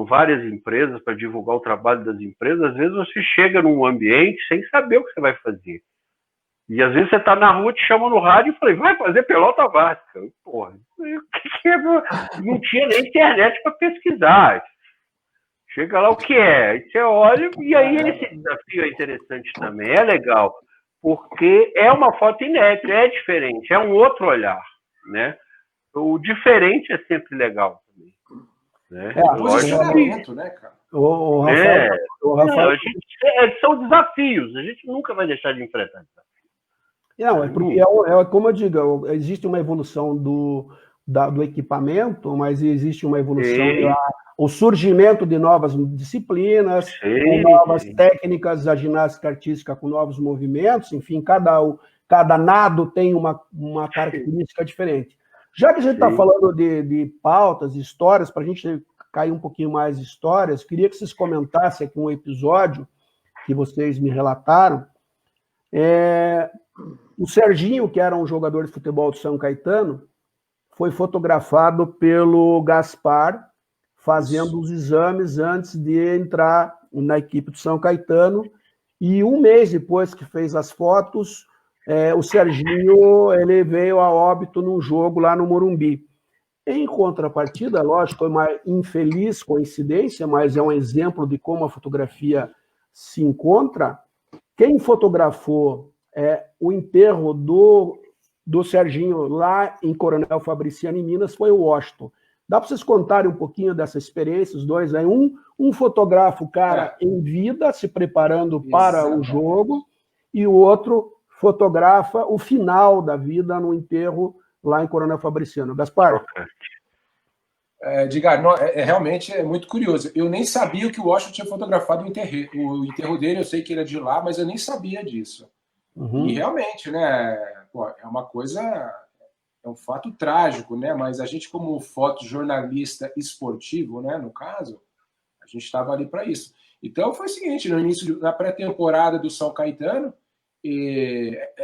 E: várias empresas para divulgar o trabalho das empresas, às vezes você chega num ambiente sem saber o que você vai fazer. E às vezes você está na rua, te chamam no rádio e fala, vai fazer pelota vasca. Porra, não tinha nem internet para pesquisar. Chega lá o que é. Aí você olha, e aí esse desafio é interessante também, é legal. Porque é uma foto inédita, é diferente, é um outro olhar, né? O diferente é sempre legal também. Né?
C: Posicionamento, né, cara?
A: O Rafael...
E: São desafios, a gente nunca vai deixar de enfrentar.
A: Não, porque como eu digo, existe uma evolução do equipamento, mas existe uma evolução, o surgimento de novas disciplinas, com novas técnicas, a ginástica artística com novos movimentos, enfim, cada nado tem uma característica diferente. Já que a gente está falando de pautas, histórias, para a gente cair um pouquinho mais em histórias, queria que vocês comentassem aqui um episódio que vocês me relataram. O Serginho, que era um jogador de futebol do São Caetano, foi fotografado pelo Gaspar, fazendo os exames antes de entrar na equipe do São Caetano, e um mês depois que fez as fotos, o Serginho ele veio a óbito num jogo lá no Morumbi. Em contrapartida, lógico, é uma infeliz coincidência, mas é um exemplo de como a fotografia se encontra. Quem fotografou o enterro do Serginho lá em Coronel Fabriciano, em Minas, foi o Washington. Dá para vocês contarem um pouquinho dessa experiência, os dois aí? Um fotografa o cara em vida, se preparando para o jogo, e o outro fotografa o final da vida no enterro lá em Coronel Fabriciano. Gaspar?
C: Edgar, realmente é muito curioso. Eu nem sabia que o Washington tinha fotografado o enterro dele, eu sei que ele é de lá, mas eu nem sabia disso. Uhum. E realmente, né, é uma coisa, é um fato trágico, né, mas a gente como fotojornalista esportivo, né, no caso, a gente estava ali para isso. Então foi o seguinte, no início da pré-temporada do São Caetano,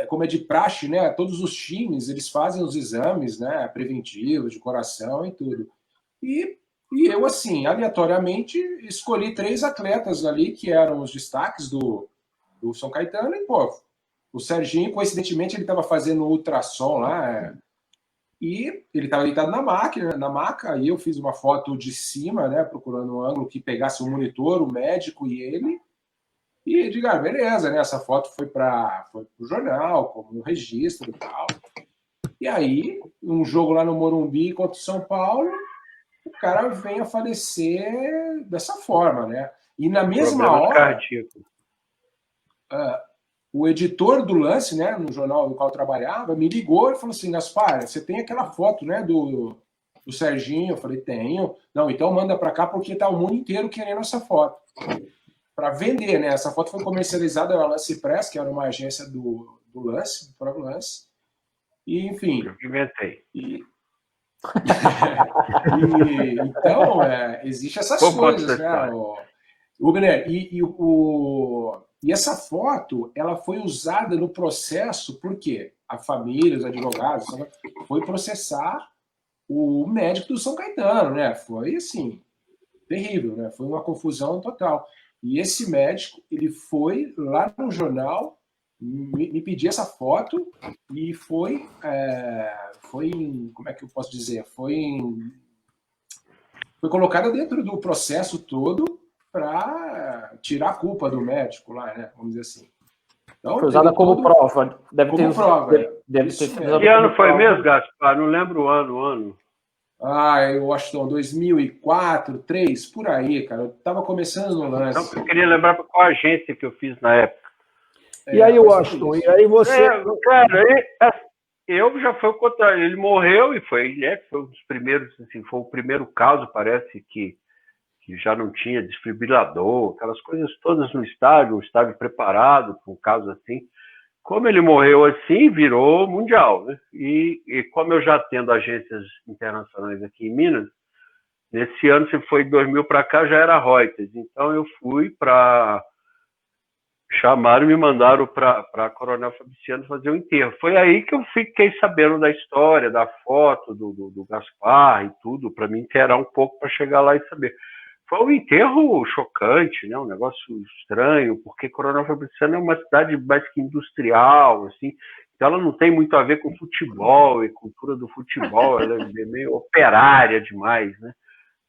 C: como é de praxe, né, todos os times, eles fazem os exames, né, preventivos, de coração e tudo. E eu, assim, aleatoriamente, escolhi 3 atletas ali, que eram os destaques do São Caetano, e, pô, o Serginho, coincidentemente, ele estava fazendo ultrassom lá, e ele estava deitado na maca, e eu fiz uma foto de cima, né, procurando um ângulo que pegasse o monitor, o médico e ele, e diga, beleza, né, essa foto foi para o jornal, como um registro e tal. E aí, um jogo lá no Morumbi contra o São Paulo, o cara vem a falecer dessa forma, né? E na mesma hora, o editor do lance, né, no jornal no qual eu trabalhava, me ligou e falou assim, Gaspar, você tem aquela foto, né, do Serginho? Eu falei, tenho. Não, então manda para cá porque tá o mundo inteiro querendo essa foto. Para vender, né? Essa foto foi comercializada na Lance Press, que era uma agência do Lance, do próprio Lance. E, enfim...
E: Eu inventei.
C: Então, existe essas coisas, né, Rubner? E essa foto, ela foi usada no processo porque a família, os advogados, foi processar o médico do São Caetano, né? Foi, assim, terrível, né? Foi uma confusão total. E esse médico, ele foi lá no jornal me pedir essa foto e foi como é que eu posso dizer? Foi colocada dentro do processo todo para tirar a culpa do médico lá, né? Vamos dizer assim. Então,
D: foi usada como prova. Deve ter
E: Que ano foi mesmo, Gaspar? Não lembro o ano.
C: Eu acho que 2004, 2003, por aí, cara. Eu estava começando no lance.
E: Então, eu queria lembrar qual agência que eu fiz na época.
A: E aí, Washington, e aí você...
E: Cara, eu já fui contra ele, morreu e foi um dos primeiros, assim, foi o primeiro caso, parece, que já não tinha desfibrilador, aquelas coisas todas no estádio, um estádio preparado para um caso assim. Como ele morreu assim, virou mundial, né? E como eu já tendo agências internacionais aqui em Minas, nesse ano, se foi de 2000 para cá, já era Reuters. Então eu fui para... Chamaram e me mandaram para Coronel Fabriciano fazer o enterro. Foi aí que eu fiquei sabendo da história, da foto do Gaspar e tudo, para me inteirar um pouco para chegar lá e saber. Foi um enterro chocante, né? Um negócio estranho, porque Coronel Fabriciano é uma cidade mais que industrial, assim, então ela não tem muito a ver com futebol e cultura do futebol, ela é meio operária demais, né?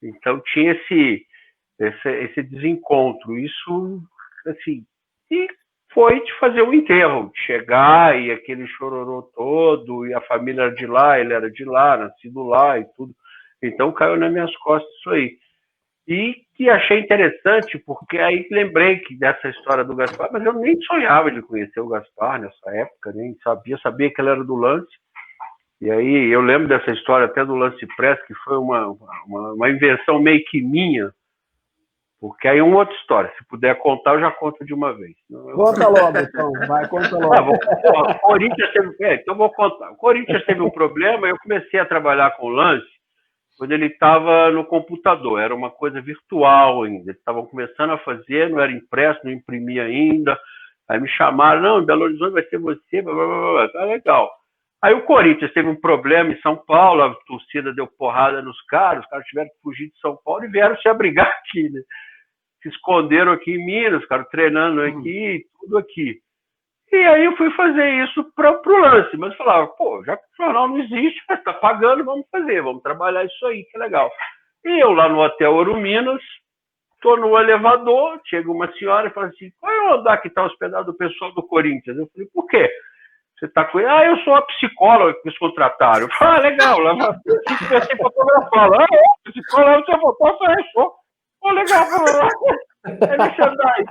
E: Então tinha esse desencontro, isso, assim, e foi de fazer o enterro, de chegar e aquele chororô todo, e a família era de lá, ele era de lá, nascido lá e tudo. Então caiu nas minhas costas isso aí. E que achei interessante, porque aí lembrei dessa história do Gaspar, mas eu nem sonhava de conhecer o Gaspar nessa época, nem sabia que ele era do Lance. E aí eu lembro dessa história até do Lance Press, que foi uma invenção meio que minha, porque aí é uma outra história. Se puder contar, eu já conto de uma vez.
A: Conta logo, então. Conta logo.
E: O Corinthians então vou contar. O Corinthians teve um problema, eu comecei a trabalhar com o Lance quando ele estava no computador. Era uma coisa virtual ainda. Eles estavam começando a fazer, não era impresso, não imprimia ainda. Aí me chamaram, não, em Belo Horizonte vai ser você, blá, blá, blá, blá. Tá legal. Aí o Corinthians teve um problema em São Paulo, a torcida deu porrada nos caras, os caras tiveram que fugir de São Paulo e vieram se abrigar aqui, né? Se esconderam aqui em Minas, ficaram treinando aqui, tudo aqui. E aí eu fui fazer isso pro lance, mas falava, pô, já que o jornal não existe, mas tá pagando, vamos fazer, vamos trabalhar isso aí, que legal. E eu lá no Hotel Ouro Minas, tô no elevador, chega uma senhora e fala assim, qual é o andar que tá hospedado o pessoal do Corinthians? Eu falei, por quê? Você tá com ele? Ah, eu sou a psicóloga que eles contrataram. Eu falei, legal, lá você fotografar. Ah, é, psicóloga, você fotógrafo, show. Pô, legal, deixa eu andar aí.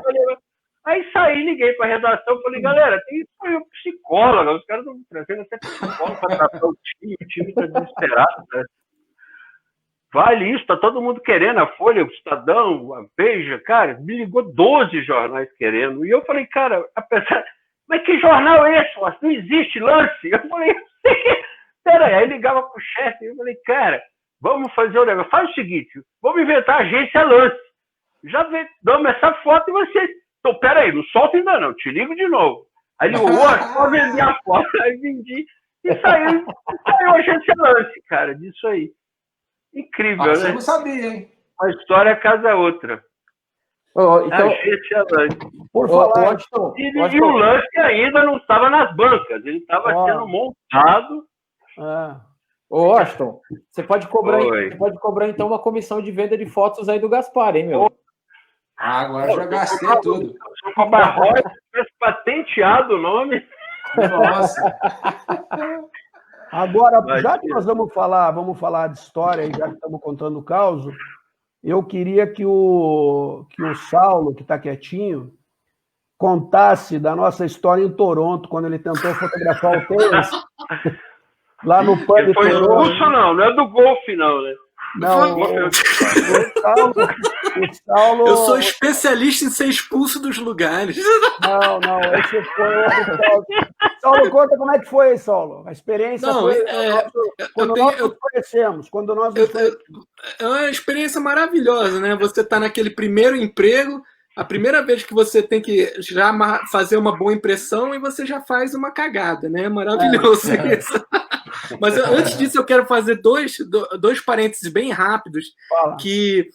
E: Aí saí, liguei para a redação, falei, galera, tem isso aí, um psicólogo, os caras estão trazendo até psicólogo para tratar o time está desesperado, né? Vale isso, tá todo mundo querendo, a Folha, o Estadão, a Veja, cara, me ligou 12 jornais querendo, e eu falei, cara, apesar, mas que jornal é esse? Não existe lance? Eu falei, peraí, aí ligava pro chefe, eu falei, cara, vamos fazer o negócio, faz o seguinte, vamos inventar a agência lance, já damos essa foto e você... Então, peraí, não solta ainda não, te ligo de novo. Aí ele, só vendi a foto, aí vendi e saiu a agência lance, cara, disso aí. Incrível, né?
C: Você não sabia, hein?
E: Uma história casa outra.
D: Então,
E: agência lance.
A: Por falar...
E: E o lance ainda não estava nas bancas, ele estava sendo montado.
D: Ô, Washington, você pode cobrar então uma comissão de venda de fotos aí do Gaspar, hein, meu?
C: Agora já gastei tudo.
E: Sou com a Barroca, patenteado o nome.
C: Nossa.
A: Agora, já que nós vamos falar de história, e já que estamos contando o caos, eu queria que o Saulo, que está quietinho, contasse da nossa história em Toronto, quando ele tentou fotografar o tênis, lá no pub de
E: Toronto. Foi expulso, não é do golfe, não, né?
A: Não, o Saulo...
B: Eu sou especialista em ser expulso dos lugares.
A: Não, esse foi outro Saulo. Saulo, conta como é que foi, Saulo. A experiência foi... Quando nós nos conhecemos.
B: É uma experiência maravilhosa, né? Você está naquele primeiro emprego, a primeira vez que você tem que já fazer uma boa impressão e você já faz uma cagada, né? É maravilhoso isso. Mas antes disso, eu quero fazer dois parênteses bem rápidos. Que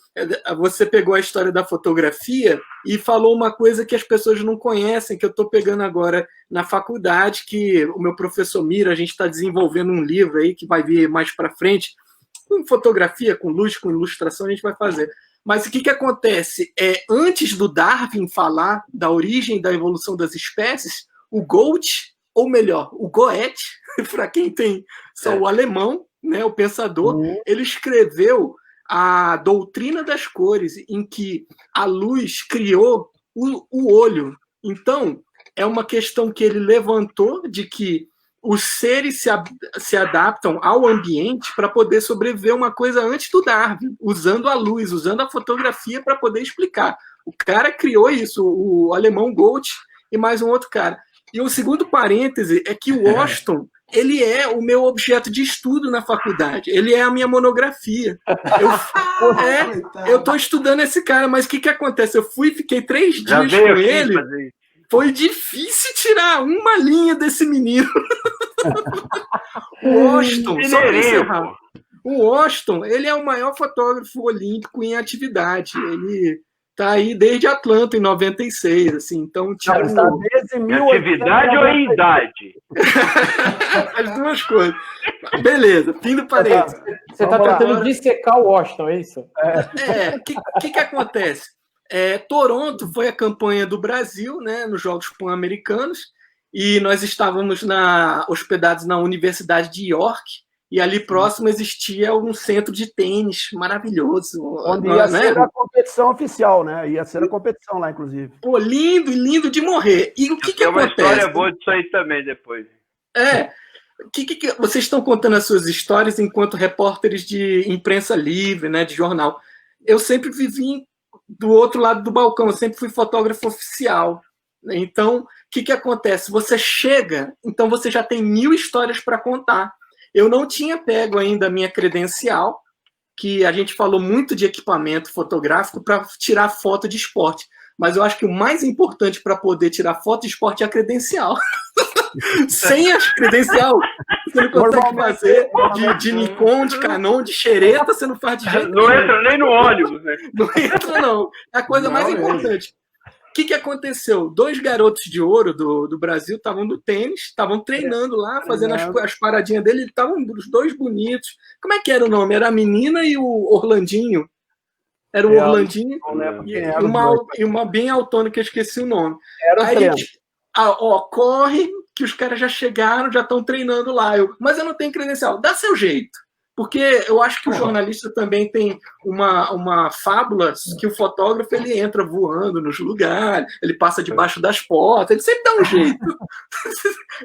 B: você pegou a história da fotografia e falou uma coisa que as pessoas não conhecem, que eu estou pegando agora na faculdade, que o meu professor Mira, a gente está desenvolvendo um livro aí que vai vir mais para frente, com fotografia, com luz, com ilustração, a gente vai fazer. Mas o que acontece? Antes do Darwin falar da origem e da evolução das espécies, o Goethe, ou melhor, o Goethe, para quem tem só o alemão, né, o pensador, ele escreveu a doutrina das cores, em que a luz criou o olho. Então, é uma questão que ele levantou de que os seres se adaptam ao ambiente para poder sobreviver uma coisa antes do Darwin, usando a luz, usando a fotografia para poder explicar. O cara criou isso, o alemão Goethe e mais um outro cara. E o segundo parêntese é que o Washington, ele é o meu objeto de estudo na faculdade. Ele é a minha monografia. Eu estou estudando esse cara, mas o que acontece? Eu fiquei 3 dias com ele. Foi difícil tirar uma linha desse menino. O Washington, só para encerrar. O Washington, ele é o maior fotógrafo olímpico em atividade. Ele está aí desde Atlanta, em 96. Assim, então, tipo,
E: em atividade ou em idade?
B: As duas coisas. Beleza, fim do parênteses.
D: Você está tentando dissecar o Washington, é isso?
B: O que acontece? Toronto foi a campanha do Brasil, né, nos Jogos Pan-Americanos, e nós estávamos hospedados na Universidade de York, e ali próximo existia um centro de tênis maravilhoso.
A: Onde ia ser a competição oficial, né? Ia ser a competição lá, inclusive.
B: Pô, lindo de morrer. E o que acontece?
E: Tem uma história boa disso aí também depois.
B: Vocês estão contando as suas histórias enquanto repórteres de imprensa livre, né, de jornal. Eu sempre vivi do outro lado do balcão, eu sempre fui fotógrafo oficial. Então, o que acontece? Você chega, então você já tem 1000 histórias para contar. Eu não tinha pego ainda a minha credencial, que a gente falou muito de equipamento fotográfico para tirar foto de esporte. Mas eu acho que o mais importante para poder tirar foto de esporte é a credencial. Sem a credencial, você não consegue fazer de Nikon, de Canon, de xereta, você não faz de jeito
E: Não entra nem no ônibus, né?
B: Não entra, não. É a coisa mais importante. que aconteceu? 2 garotos de ouro do Brasil estavam no tênis, estavam treinando lá, fazendo as paradinhas dele, estavam os 2 bonitos. Como é que era o nome? Era a menina e o Orlandinho. Era o Orlandinho e uma bem autona que eu esqueci o nome. Aí a gente, corre, que os caras já chegaram, já estão treinando lá. Mas eu não tenho credencial. Dá seu jeito. Porque eu acho que o jornalista também tem uma fábula que o fotógrafo ele entra voando nos lugares, ele passa debaixo das portas, ele sempre dá um jeito.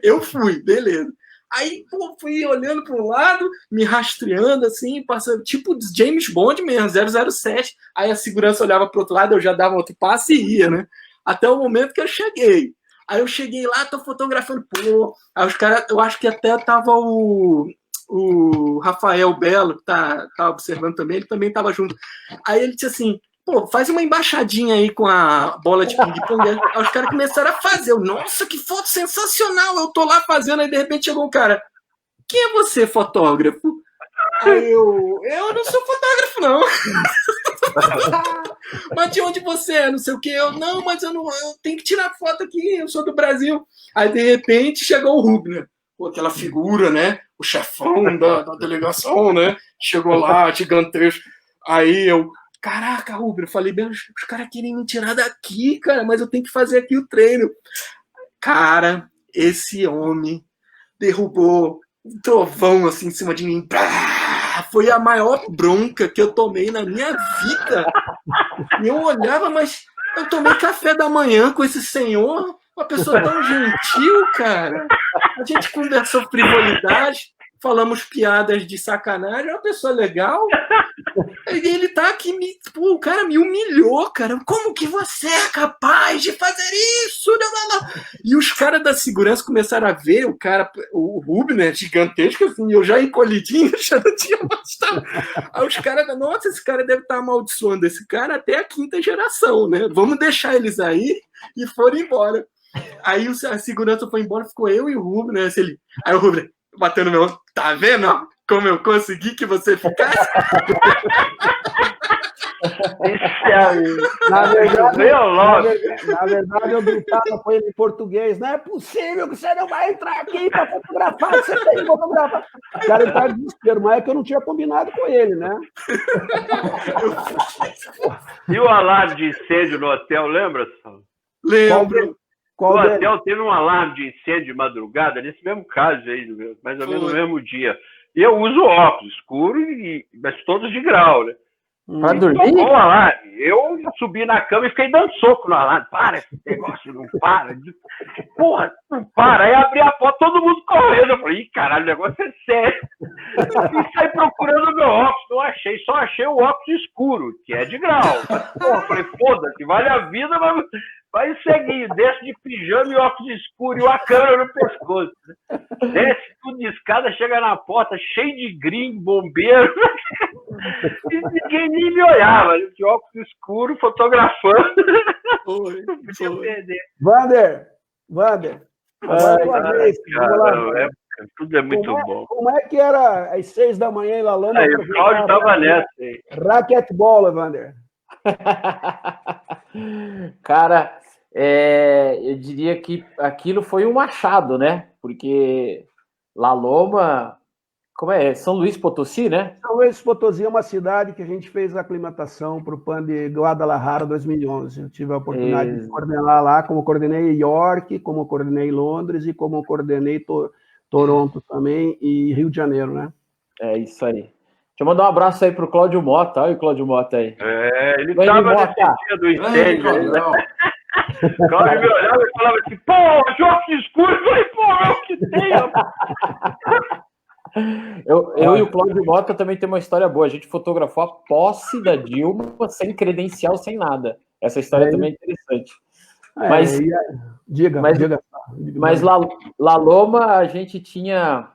B: Eu fui, beleza. Aí, pô, fui olhando para um lado, me rastreando, assim, passando, tipo James Bond mesmo, 007. Aí a segurança olhava para o outro lado, eu já dava outro passo e ia, né? Até o momento que eu cheguei. Aí eu cheguei lá, tô fotografando, pô. Aí os caras, eu acho que até tava o Rafael Belo, que tá observando também, ele também tava junto. Aí ele disse assim, pô, faz uma embaixadinha aí com a bola de ping-pong. Aí os caras começaram a fazer. Nossa, que foto sensacional! Eu tô lá fazendo, aí de repente chegou um cara. Quem é você, fotógrafo? Aí eu não sou fotógrafo, não. Mas de onde você é? Não sei o quê. Não, mas eu tenho que tirar foto aqui, eu sou do Brasil. Aí de repente chegou o Rubner. Pô, aquela figura, né? O chefão da delegação, né? Chegou lá, gigantesco. Aí eu, caraca, Rubner, eu falei, bem, os caras querem me tirar daqui, cara, mas eu tenho que fazer aqui o treino. Cara, esse homem derrubou um trovão assim em cima de mim. Foi a maior bronca que eu tomei na minha vida. E eu olhava, mas eu tomei café da manhã com esse senhor, uma pessoa tão gentil, cara. A gente conversou frivolidade, falamos piadas de sacanagem, uma pessoa legal. E ele tá aqui, o cara me humilhou, cara. Como que você é capaz de fazer isso? E os caras da segurança começaram a ver o Rubner gigantesco, assim, eu já encolhidinho, já não tinha mostrado. Aí os caras, nossa, esse cara deve estar amaldiçoando esse cara até a 5ª geração, né? Vamos deixar eles aí, e foram embora. Aí a segurança foi embora, ficou eu e o Rubner, assim, aí o Rubner batendo meu ombro, tá vendo como eu consegui que você ficasse?
A: Na verdade, eu gritava com ele em português. Não é possível que você não vai entrar aqui para fotografar, que você tem que fotografar. O cara estava de desespero, mas é que eu não tinha combinado com ele, né?
E: E o alarme de incêndio no hotel, lembra, Sal?
B: Lembro.
E: No hotel teve um alarme de incêndio de madrugada, nesse mesmo caso aí, mais ou menos no mesmo dia. E eu uso óculos escuro, mas todos de grau, né?
D: Pra dormir?
E: Tocou o alarme. Eu subi na cama e fiquei dando soco no alarme. Para, esse negócio não para. Porra, não para. Aí abri a porta, todo mundo correndo. Eu falei, ih, caralho, o negócio é sério. E saí procurando o meu óculos. Não achei, só achei o óculos escuro, que é de grau. Porra, falei, foda-se, vale a vida, mas vai seguir. Desce de pijama e óculos escuro e uma câmera no pescoço. Desce tudo de escada, chega na porta, cheio de gringo, bombeiro. E ninguém nem me olhava, de óculos escuros, fotografando.
B: Foi.
A: Vander,
E: tudo é muito bom.
A: Como é que era às 6 da manhã em Lalanda?
E: Aí, o Cláudio estava nessa aí.
A: Raquetebol, Vander.
D: Cara, eu diria que aquilo foi um achado, né? Porque La Loma, como é? São Luís Potosí, né?
A: São Luís Potosí é uma cidade que a gente fez a aclimatação para o PAN de Guadalajara 2011. Eu tive a oportunidade de coordenar lá, como coordenei York, como coordenei Londres e como coordenei Toronto também e Rio de Janeiro, né?
D: É isso aí. Deixa eu mandar um abraço aí pro Cláudio Mota. Olha o Cláudio Mota aí.
E: Ele estava nesse dia do incêndio. O Cláudio me olhava e falava assim, pô, jogo escuro. Eu falei, pô, é o que tem.
D: Eu e o Cláudio Mota também tem uma história boa. A gente fotografou a posse da Dilma sem credencial, sem nada. Essa história também é interessante. Mas La Loma, a gente tinha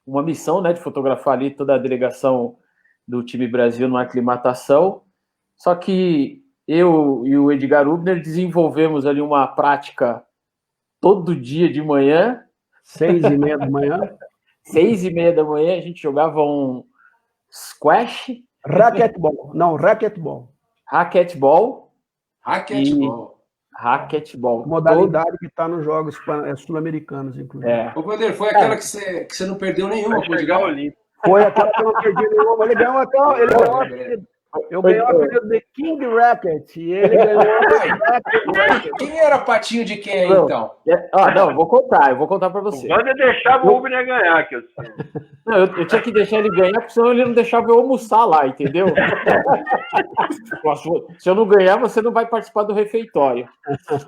D: uma missão, né, de fotografar ali toda a delegação do time Brasil numa aclimatação. Só que eu e o Edgar Rubner desenvolvemos ali uma prática todo dia de manhã.
A: 6h30 da manhã.
D: 6h30 da manhã, a gente jogava um squash.
A: Raquetebol.
D: Racquetball.
A: Modalidade que está nos Jogos sul-americanos, inclusive.
C: Ô, Vanderlei, foi aquela que você não perdeu nenhuma, pô, de
E: Chegar ao
C: galo?
E: Olímpico.
A: Foi aquela que eu não perdi nenhuma. Ele ganhou até. Eu ganhei o apelido de King Racket. E ele ganhou o Racket.
C: Quem era patinho de quem aí,
D: Não.
C: então?
D: Não, eu vou contar para
E: O
D: você.
E: Wander deixava o Rubner ganhar, que eu sei.
D: Não, eu tinha que deixar ele ganhar, porque senão ele não deixava eu almoçar lá, entendeu? Se eu não ganhar, você não vai participar do refeitório.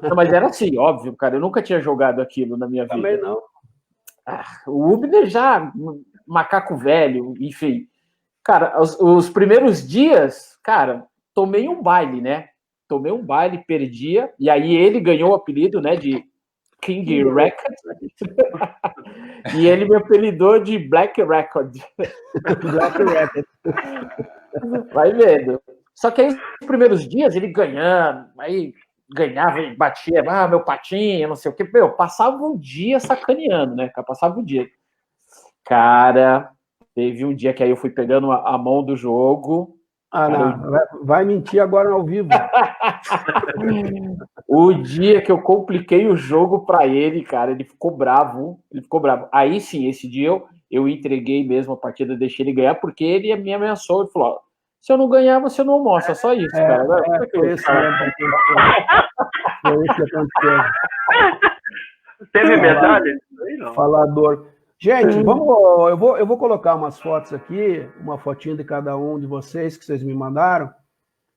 D: Não, mas era assim, óbvio, cara. Eu nunca tinha jogado aquilo na minha vida.
A: Também não.
D: O Rubner já, macaco velho, enfim. Cara, os primeiros dias, cara, tomei um baile, né? Tomei um baile, perdia, e aí ele ganhou o apelido, né, de King Record, e ele me apelidou de Black Record.
A: Black Racket.
D: Vai vendo. Só que aí, os primeiros dias, ele ganhando, aí ganhava e batia, meu patinho, não sei o quê. Meu, passava um dia sacaneando, né? Passava um dia. Cara, teve um dia que aí eu fui pegando a mão do jogo.
A: Não. Vai mentir agora ao vivo.
D: O dia que eu compliquei o jogo pra ele, cara, ele ficou bravo. Aí sim, esse dia eu entreguei mesmo a partida, deixei ele ganhar, porque ele me ameaçou e falou: se eu não ganhar, você não almoça, só isso, cara.
A: Foi isso que aconteceu.
E: Teve medalha? Não.
A: Falador. Gente, eu vou colocar umas fotos aqui, uma fotinha de cada um de vocês que vocês me mandaram.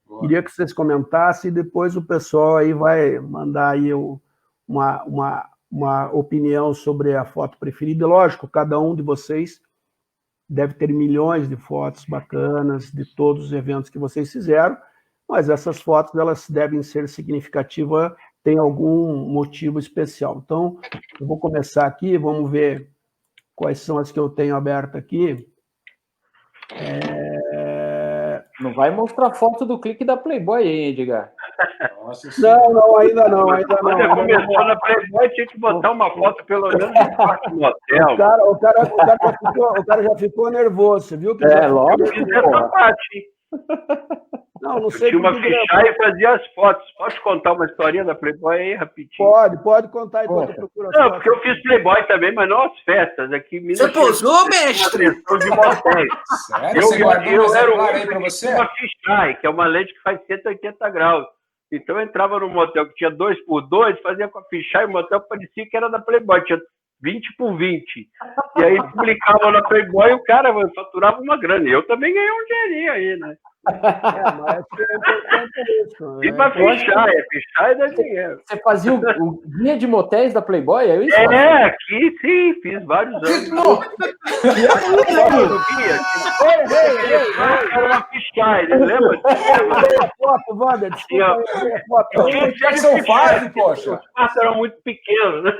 C: Boa.
A: Queria que vocês comentassem e depois o pessoal aí vai mandar aí uma opinião sobre a foto preferida. Lógico, cada um de vocês deve ter milhões de fotos bacanas de todos os eventos que vocês fizeram, mas essas fotos elas devem ser significativas, tem algum motivo especial. Então, eu vou começar aqui, vamos ver quais são as que eu tenho abertas aqui.
D: Não vai mostrar foto do clique da Playboy aí, Edgar.
C: Nossa
A: Não, ainda não.
E: Quando começou na Playboy, tinha que botar uma foto pelo menos no quarto do hotel.
A: O cara já ficou nervoso, você viu? Que
D: Logo.
E: Eu fiz essa parte.
A: Não sei.
E: Tinha uma ficha e fazia as fotos. Posso contar uma historinha da Playboy aí rapidinho?
A: Pode contar enquanto eu procuro as
E: Não,
A: fotos.
E: porque eu fiz Playboy também, mas não as festas. Aqui,
B: Você posou, mestre?
E: De motéis.
C: Sério? Você guardou um exemplar aí pra você?
E: Uma fisheye, que é uma lente que faz 180 graus. Então eu entrava num motel que tinha 2x2, fazia com a fisheye, o motel parecia que era da Playboy, tinha 20x20. E aí publicava na Playboy e o cara faturava uma grana. E eu também ganhei um dinheirinho aí, né?
A: Mas é importante isso.
E: E pra fisheye dá dinheiro.
D: Você fazia o guia de motéis da Playboy? É isso?
E: Aqui sim, fiz vários anos. Era uma fisheye, lembra?
A: Foto, Wander, desculpa aí, foto.
C: Jackson 5, poxa.
E: Os passos eram muito pequenos, né?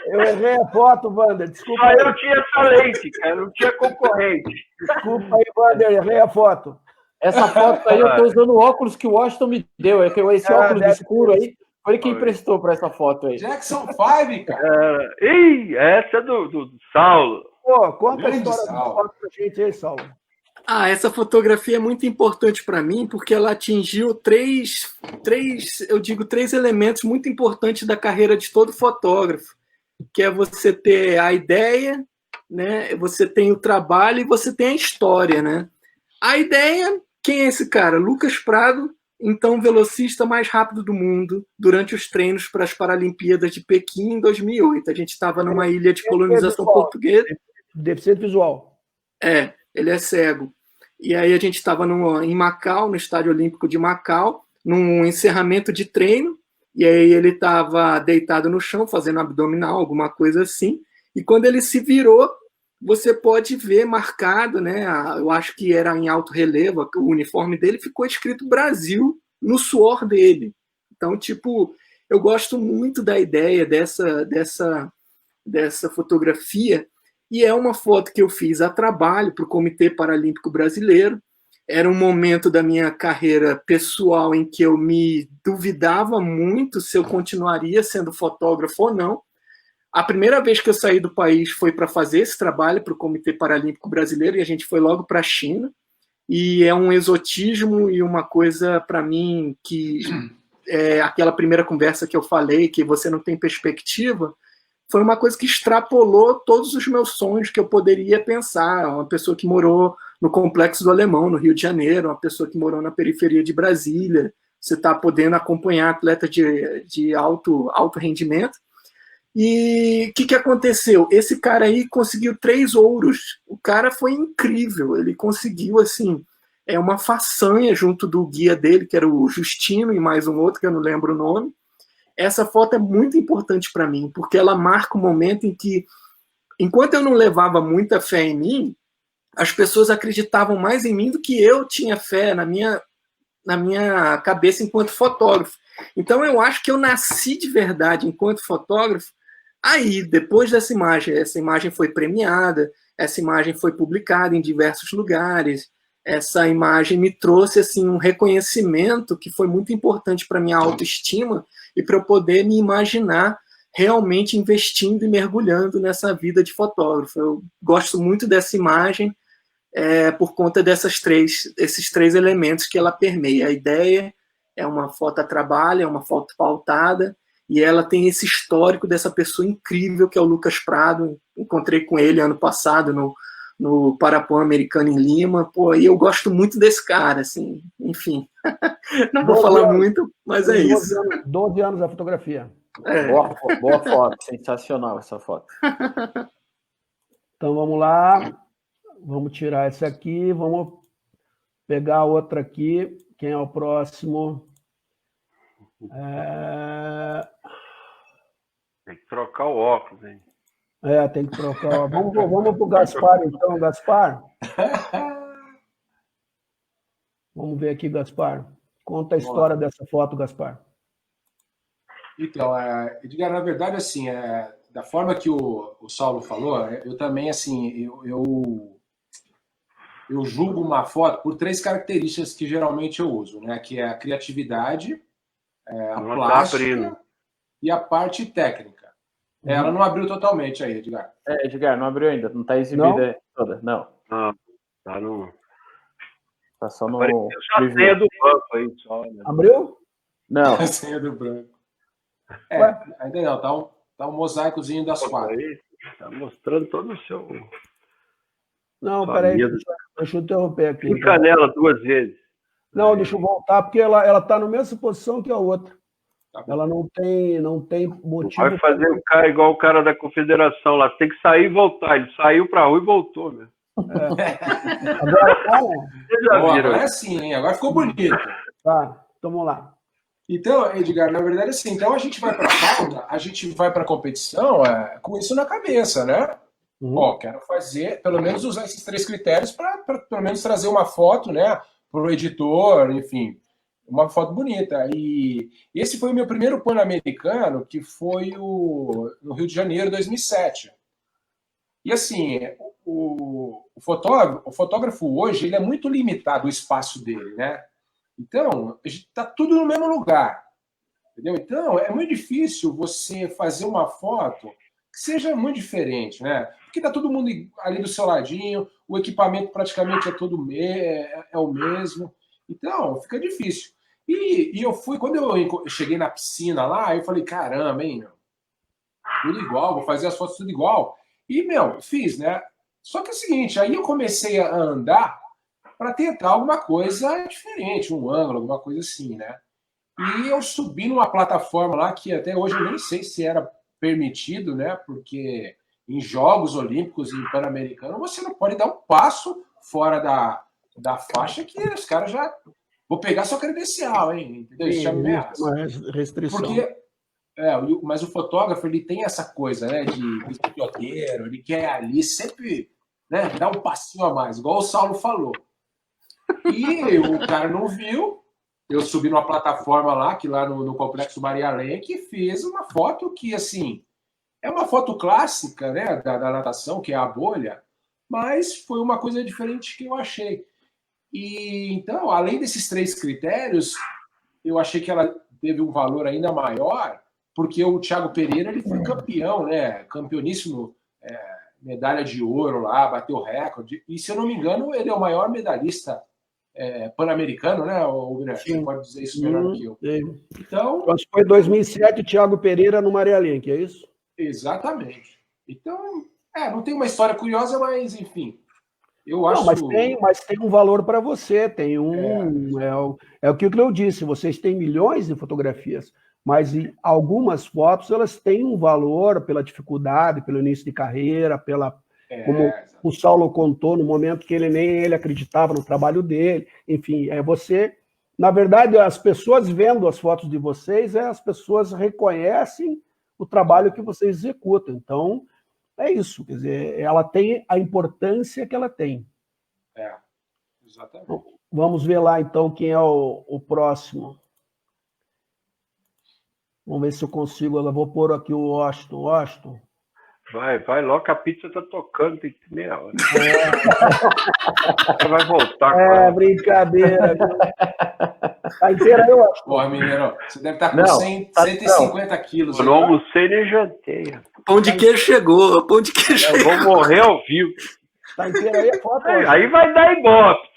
A: Eu errei a foto, Wander, desculpa
E: Só
A: aí.
E: eu tinha essa lente, cara, não tinha concorrente.
A: Desculpa aí, Wander, errei a foto.
D: Essa foto aí eu tô usando o óculos que o Washington me deu. Esse óculos escuro aí foi quem emprestou para essa foto aí.
C: Jackson 5, cara.
E: Essa é do Saulo.
A: Pô, conta a
C: Grande
A: história da
C: Saulo.
A: foto pra gente aí, Saulo.
B: Essa fotografia é muito importante para mim, porque ela atingiu três elementos muito importantes da carreira de todo fotógrafo, que é você ter a ideia, né? Você tem o trabalho e você tem a história, né? A ideia, quem é esse cara? Lucas Prado, então velocista mais rápido do mundo, durante os treinos para as Paralimpíadas de Pequim em 2008. A gente estava numa ilha de colonização portuguesa.
A: Deficiente visual.
B: Ele é cego. E aí a gente estava em Macau, no Estádio Olímpico de Macau, num encerramento de treino, e aí ele estava deitado no chão, fazendo abdominal, alguma coisa assim, e quando ele se virou, você pode ver marcado, né? Eu acho que era em alto relevo, o uniforme dele ficou escrito Brasil no suor dele. Então, tipo, eu gosto muito da ideia dessa fotografia, e é uma foto que eu fiz a trabalho para o Comitê Paralímpico Brasileiro. Era um momento da minha carreira pessoal em que eu me duvidava muito se eu continuaria sendo fotógrafo ou não. A primeira vez que eu saí do país foi para fazer esse trabalho para o Comitê Paralímpico Brasileiro, e a gente foi logo para a China. E é um exotismo e uma coisa, para mim, que aquela primeira conversa que eu falei, que você não tem perspectiva, foi uma coisa que extrapolou todos os meus sonhos que eu poderia pensar. Uma pessoa que morou no Complexo do Alemão, no Rio de Janeiro, uma pessoa que morou na periferia de Brasília, você está podendo acompanhar atleta de alto rendimento. E o que aconteceu? Esse cara aí conseguiu 3 ouros. O cara foi incrível. Ele conseguiu, assim, uma façanha junto do guia dele, que era o Justino, e mais um outro, que eu não lembro o nome. Essa foto é muito importante para mim, porque ela marca o momento em que, enquanto eu não levava muita fé em mim, as pessoas acreditavam mais em mim do que eu tinha fé na minha cabeça enquanto fotógrafo. Então eu acho que eu nasci de verdade enquanto fotógrafo. Aí, depois dessa imagem, essa imagem foi premiada, essa imagem foi publicada em diversos lugares, essa imagem me trouxe assim um reconhecimento que foi muito importante para minha autoestima e para eu poder me imaginar realmente investindo e mergulhando nessa vida de fotógrafo. Eu gosto muito dessa imagem por conta esses 3 elementos que ela permeia. A ideia é uma foto a trabalho, é uma foto pautada, e ela tem esse histórico dessa pessoa incrível que é o Lucas Prado. Encontrei com ele ano passado no Parapan Americano em Lima. Pô, e eu gosto muito desse cara, assim, enfim. Não vou falar muito, mas é isso.
A: 12 anos da fotografia.
D: Boa foto, sensacional essa foto.
A: Então vamos lá, vamos tirar esse aqui, vamos pegar outra aqui. Quem é o próximo?
E: Tem que trocar o óculos, hein?
A: Tem que trocar. Vamos para o Gaspar, então, Gaspar. Vamos ver aqui, Gaspar. Conta a história dessa foto, Gaspar.
C: Então, Edgar, na verdade, assim, da forma que o Saulo falou, eu também, assim, eu julgo uma foto por 3 características que geralmente eu uso, né? Que é a criatividade, a plástica e a parte técnica. Ela não abriu totalmente aí, Edgar.
D: Edgar, não abriu ainda, não está exibida toda, não.
E: Não, tá no...
D: Tá só no...
E: Só a senha do banco aí, só. Né?
A: Abriu?
C: Não. A senha do branco. Ainda não, tá um mosaicozinho das 4.
E: Tá mostrando todo o seu...
A: Não, peraí, deixa eu interromper aqui.
E: Clica nela 2 vezes.
A: Não, deixa eu voltar, porque ela tá na mesma posição que a outra. Ela não tem motivo...
E: Vai fazer o cara igual o cara da confederação lá. Você tem que sair e voltar. Ele saiu pra rua e voltou, né?
A: Agora tá,
E: Vocês já viram?
C: Agora é assim, hein? Agora ficou bonito.
A: Tá, então vamos lá.
C: Então, Edgar, na verdade, assim, então a gente vai para a pauta, a gente vai para a competição com isso na cabeça, né? Quero fazer, pelo menos usar esses 3 critérios para pelo menos trazer uma foto, né, para o editor, enfim, uma foto bonita. E esse foi o meu primeiro Pan-Americano, que foi no Rio de Janeiro, 2007. E assim, o fotógrafo hoje, ele é muito limitado o espaço dele, né? Então, está tudo no mesmo lugar, entendeu? Então, é muito difícil você fazer uma foto que seja muito diferente, né? Porque está todo mundo ali do seu ladinho, o equipamento praticamente é o mesmo. Então, fica difícil. E eu fui, quando eu cheguei na piscina lá, eu falei, caramba, hein, meu, tudo igual, vou fazer as fotos tudo igual. E, fiz, né? Só que é o seguinte, aí eu comecei a andar para tentar alguma coisa diferente, um ângulo, alguma coisa assim, né? E eu subi numa plataforma lá que até hoje eu nem sei se era permitido, né? Porque em Jogos Olímpicos e em Pan-Americano você não pode dar um passo fora da faixa que os caras já... Vou pegar sua credencial, hein? Entendeu? Isso é
A: uma restrição.
C: Porque, mas o fotógrafo, ele tem essa coisa, né? De piloteiro, ele quer ali sempre, né, dar um passinho a mais, igual o Saulo falou. E o cara não viu. Eu subi numa plataforma lá, que lá no Complexo Maria Lenk, e fiz uma foto que, assim, é uma foto clássica, né, da natação, que é a bolha, mas foi uma coisa diferente que eu achei. E, então, além desses 3 critérios, eu achei que ela teve um valor ainda maior, porque o Thiago Pereira, ele foi campeão, né, campeoníssimo, medalha de ouro lá, bateu recorde, e se eu não me engano, ele é o maior medalhista pan-americano, né, Rubner? Você pode dizer isso melhor do que eu.
A: Sim.
C: Então,
A: Acho que foi 2007 o Thiago Pereira no Maria Link, é isso?
C: exatamente. Então, não tem uma história curiosa, mas, enfim, eu acho...
A: Não, mas tem um valor para você, tem é o que eu disse, vocês têm milhões de fotografias, mas algumas fotos, elas têm um valor pela dificuldade, pelo início de carreira, como o Saulo contou, no momento que nem ele acreditava no trabalho dele, enfim, você... Na verdade, as pessoas vendo as fotos de vocês, as pessoas reconhecem o trabalho que vocês executam. Então, é isso. Quer dizer, ela tem a importância que ela tem.
C: Exatamente.
A: Vamos ver lá, então, quem é o próximo. Vamos ver se eu consigo. Eu vou pôr aqui o Washington.
E: Vai logo que a pizza tá tocando, tem meia hora. Você vai voltar.
A: Brincadeira. Tá inteira aí, Washington.
C: Porra, Mineiro, você deve estar com 150 quilos.
E: Eu não almocei nem jantei.
B: Pão de queijo chegou, pão de queijo
E: Eu vou morrer ao vivo.
A: Tá inteira aí a foto?
E: Aí vai dar ibope.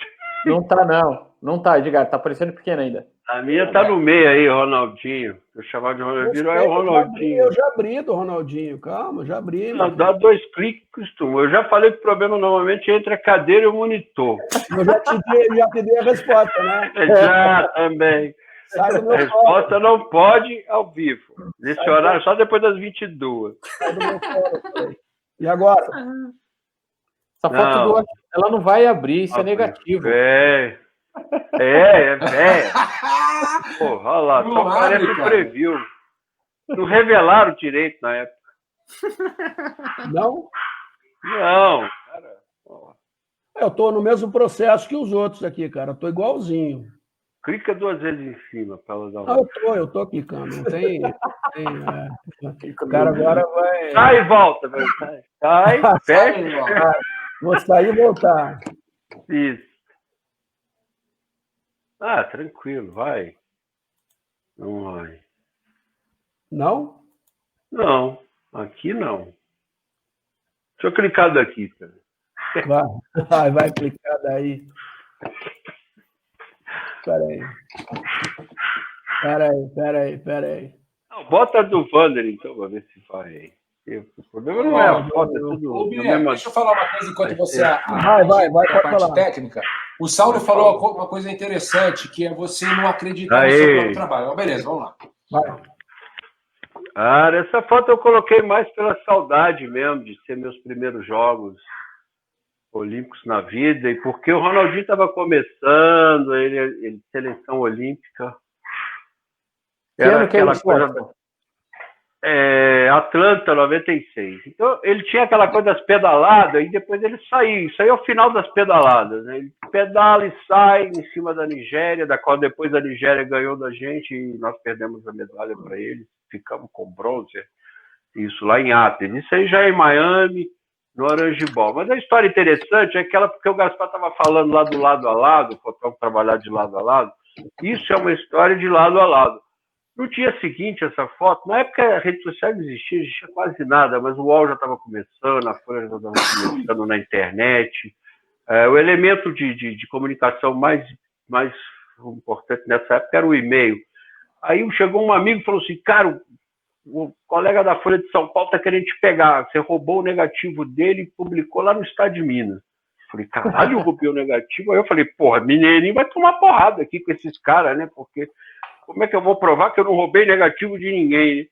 D: Não tá, não. Não tá, Edgar. Tá parecendo pequeno ainda.
E: A minha tá no meio aí, Ronaldinho. Eu chamava de Ronaldinho, é o Ronaldinho.
A: Eu já abri do Ronaldinho, calma, já abri.
E: Não, dá 2 cliques, costuma. Eu já falei que o problema normalmente é entre a cadeira e o monitor.
A: Eu já te dei a resposta, né?
E: Já, também. A resposta não pode ao vivo. Nesse horário, só depois das 22.
A: Sai do meu fora. E agora?
D: Essa foto do ela não vai abrir, isso é negativo.
E: Porra, olha lá,
C: Não
E: só parece um preview. Não revelaram direito na época.
A: Não?
E: Não, cara.
A: Eu tô no mesmo processo que os outros aqui, cara. Eu tô igualzinho.
E: Clica 2 vezes em cima para ela dar uma...
A: Eu tô clicando. Não tem o cara agora vai...
E: Sai e volta, velho. Sai, fecha.
A: Vou sair e voltar.
E: Isso. Tranquilo, vai. Não vai.
A: Não?
E: Não, aqui não. Deixa eu clicar daqui, cara.
A: Vai clicar daí. Peraí.
E: Não, bota a do Wander, então, pra ver se vai. O problema não é a foto, é tudo...
C: Deixa eu falar uma coisa enquanto você...
A: Vai,
C: a
A: pode
C: parte
A: falar.
C: técnica. O Saulo falou uma coisa interessante, que é você não acreditar no seu próprio trabalho. Então, beleza, vamos lá.
A: Vai.
E: Essa foto eu coloquei mais pela saudade mesmo, de ser meus primeiros jogos olímpicos na vida, e porque o Ronaldinho estava começando, ele seleção olímpica. Era aquela coisa... Atlanta, 96. Então, ele tinha aquela coisa das pedaladas e depois ele saiu. Isso aí é o final das pedaladas, né? Ele pedala e sai em cima da Nigéria, da qual depois a Nigéria ganhou da gente e nós perdemos a medalha para eles. Ficamos com bronze. Isso lá em Athens. Isso aí já é em Miami, no Orange Bowl. Mas a história interessante é aquela porque o Gaspar estava falando lá do lado a lado, o Fotão trabalhar de lado a lado. Isso é uma história de lado a lado. No dia seguinte, essa foto, na época a rede social não existia quase nada, mas o UOL já estava começando, a Folha já estava começando na internet. O elemento de comunicação mais importante nessa época era o e-mail. Aí chegou um amigo e falou assim, cara, o colega da Folha de São Paulo está querendo te pegar, você roubou o negativo dele e publicou lá no estado de Minas. Eu falei, caralho, eu roubei o negativo? Aí eu falei, porra, mineirinho vai tomar porrada aqui com esses caras, né, porque... Como é que eu vou provar que eu não roubei negativo de ninguém? Né?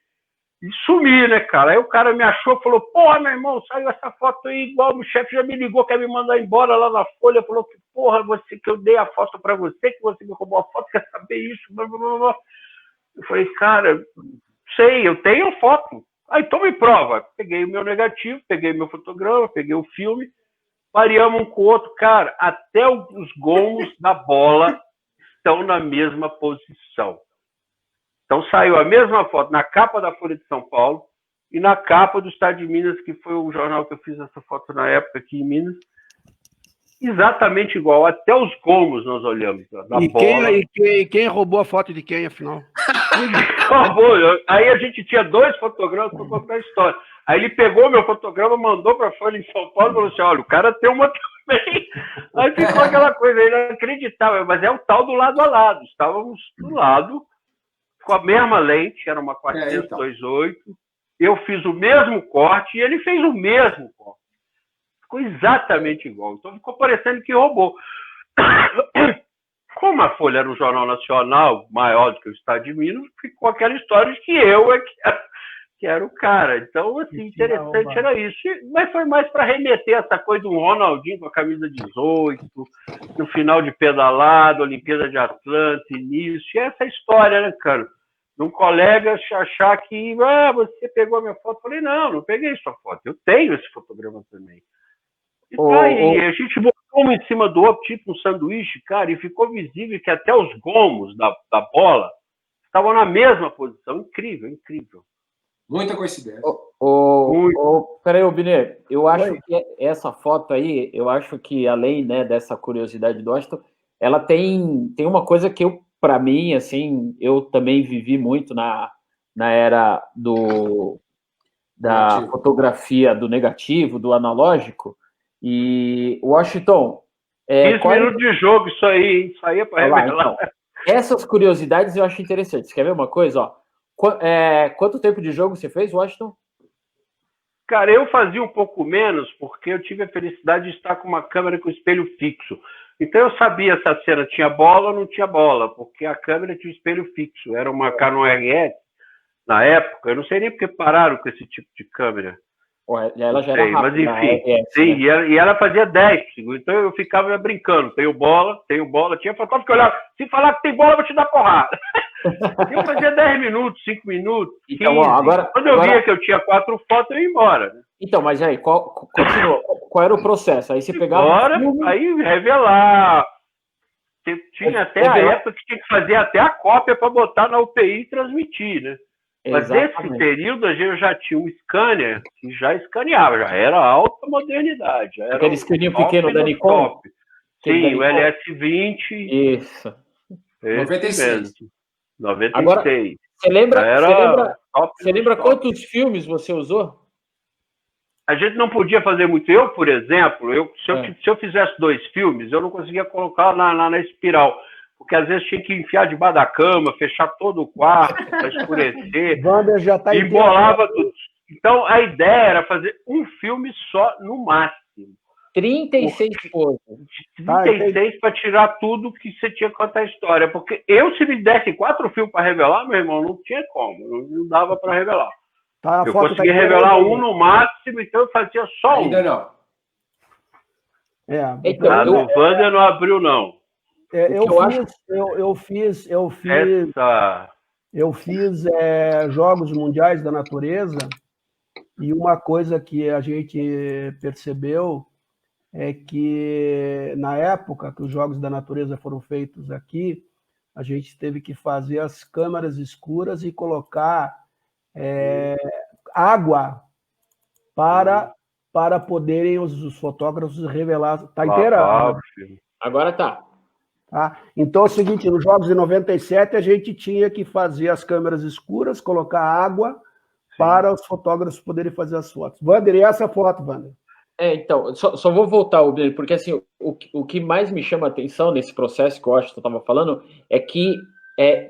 E: E sumi, né, cara? Aí o cara me achou e falou, porra, meu irmão, saiu essa foto aí, igual o chefe já me ligou, quer me mandar embora lá na Folha, falou que, porra, que eu dei a foto pra você, que você me roubou a foto, quer saber isso? Blá, blá, blá. Eu falei, cara, sei, eu tenho a foto. Aí, então me prova. Peguei o meu negativo, peguei meu fotograma, peguei o filme, variamos um com o outro. Cara, até os gomos da bola estão na mesma posição. Então saiu a mesma foto na capa da Folha de São Paulo e na capa do Estado de Minas, que foi o jornal que eu fiz essa foto na época aqui em Minas. Exatamente igual, até os gomos nós olhamos da bola.
A: Quem roubou a foto de quem, afinal?
E: Aí a gente tinha 2 fotogramas para contar a história. Aí ele pegou meu fotograma, mandou para a Folha em São Paulo e falou assim, olha, o cara tem uma Aí ficou aquela coisa inacreditável, mas é o tal do lado a lado. Estávamos do lado, com a mesma lente, era uma 400-2.8. Eu fiz o mesmo corte e ele fez o mesmo corte. Ficou exatamente igual. Então ficou parecendo que roubou. Como a Folha era um jornal nacional maior do que o Estado de Minas, ficou aquela história de que eu que era o cara. Então, assim, interessante era isso. Mas foi mais para remeter essa coisa do Ronaldinho com a camisa 18, no final de pedalado, Olimpíada de Atlanta, início. E essa história, né, cara? De um colega achar que você pegou a minha foto. Eu falei, não peguei sua foto. Eu tenho esse fotograma também. E tá aí, a gente botou um em cima do outro, tipo um sanduíche, cara, e ficou visível que até os gomos da bola estavam na mesma posição. Incrível, incrível.
C: Muita coincidência.
D: Peraí, Biner, eu acho que essa foto aí, eu acho que além, né, dessa curiosidade do Washington, ela tem uma coisa que para mim, assim, eu também vivi muito na era da fotografia do negativo, do analógico. E Washington...
E: 15 minutos de jogo, isso aí, hein? Isso aí é para revelar.
D: Então, essas curiosidades eu acho interessantes. Quer ver uma coisa? Ó, quanto tempo de jogo você fez, Washington?
E: Cara, eu fazia um pouco menos, porque eu tive a felicidade de estar com uma câmera com espelho fixo. Então eu sabia se a cena tinha bola ou não tinha bola, porque a câmera tinha espelho fixo. Era uma Canon RS, na época. Eu não sei nem porque pararam com esse tipo de câmera.
D: Ela já era rápida,
E: mas enfim, sim, né? e ela fazia 10 por segundo, então eu ficava brincando, tenho bola, tinha fotógrafo que olhava, se falar que tem bola, eu vou te dar porrada. Eu fazia 10 minutos, 5 minutos, 15. Então, quando eu via que eu tinha 4 fotos, eu ia embora. Né?
D: Então, mas aí, qual era o processo? Aí você pegava...
E: Aí revelar. Tinha até a época que tinha que fazer até a cópia para botar na UPI e transmitir, né? Mas nesse período eu já tinha um scanner que já escaneava, já era alta modernidade. Já era
D: aquele scanninho pequeno da Nikon?
E: Sim, o LS20.
D: Isso.
C: 96.
E: 96.
D: Agora, você lembra quantos filmes você usou?
E: A gente não podia fazer muito. Eu, por exemplo, se eu fizesse 2 filmes, eu não conseguia colocar na espiral. Porque às vezes tinha que enfiar debaixo da cama, fechar todo o quarto para escurecer.
A: Wander já tá
E: e bolava tudo. Então a ideia era fazer um filme só no máximo.
D: 36 poses.
E: 36 para tirar tudo que você tinha que contar a história. Porque se me desse 4 filmes para revelar, meu irmão, não tinha como. Não dava para revelar. Eu conseguia revelar um no máximo, então eu fazia só um.
C: Ainda não.
E: O Wander não abriu, não.
A: Eu fiz Jogos Mundiais da Natureza, e uma coisa que a gente percebeu é que na época que os Jogos da Natureza foram feitos aqui, a gente teve que fazer as câmeras escuras e colocar água para poderem os fotógrafos revelar. Está inteira?
D: Agora tá.
A: Então é o seguinte, nos Jogos de 97 a gente tinha que fazer as câmeras escuras, colocar água para os fotógrafos poderem fazer as fotos. Wander, e essa foto, Wander?
D: Então, só vou voltar, porque assim, o que mais me chama a atenção nesse processo que eu acho que eu estava falando é que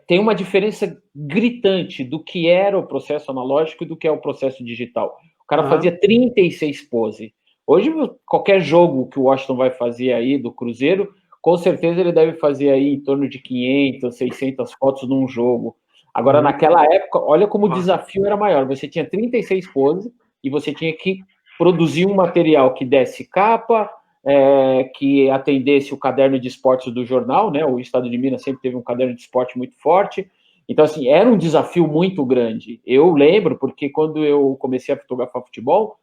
D: tem uma diferença gritante do que era o processo analógico e do que é o processo digital. O cara fazia 36 poses. Hoje, qualquer jogo que o Washington vai fazer aí do Cruzeiro, com certeza ele deve fazer aí em torno de 500, 600 fotos num jogo. Agora, naquela época, olha como o desafio era maior. Você tinha 36 poses e você tinha que produzir um material que desse capa, que atendesse o caderno de esportes do jornal, né? O Estado de Minas sempre teve um caderno de esporte muito forte. Então, assim, era um desafio muito grande. Eu lembro, porque quando eu comecei a fotografar futebol,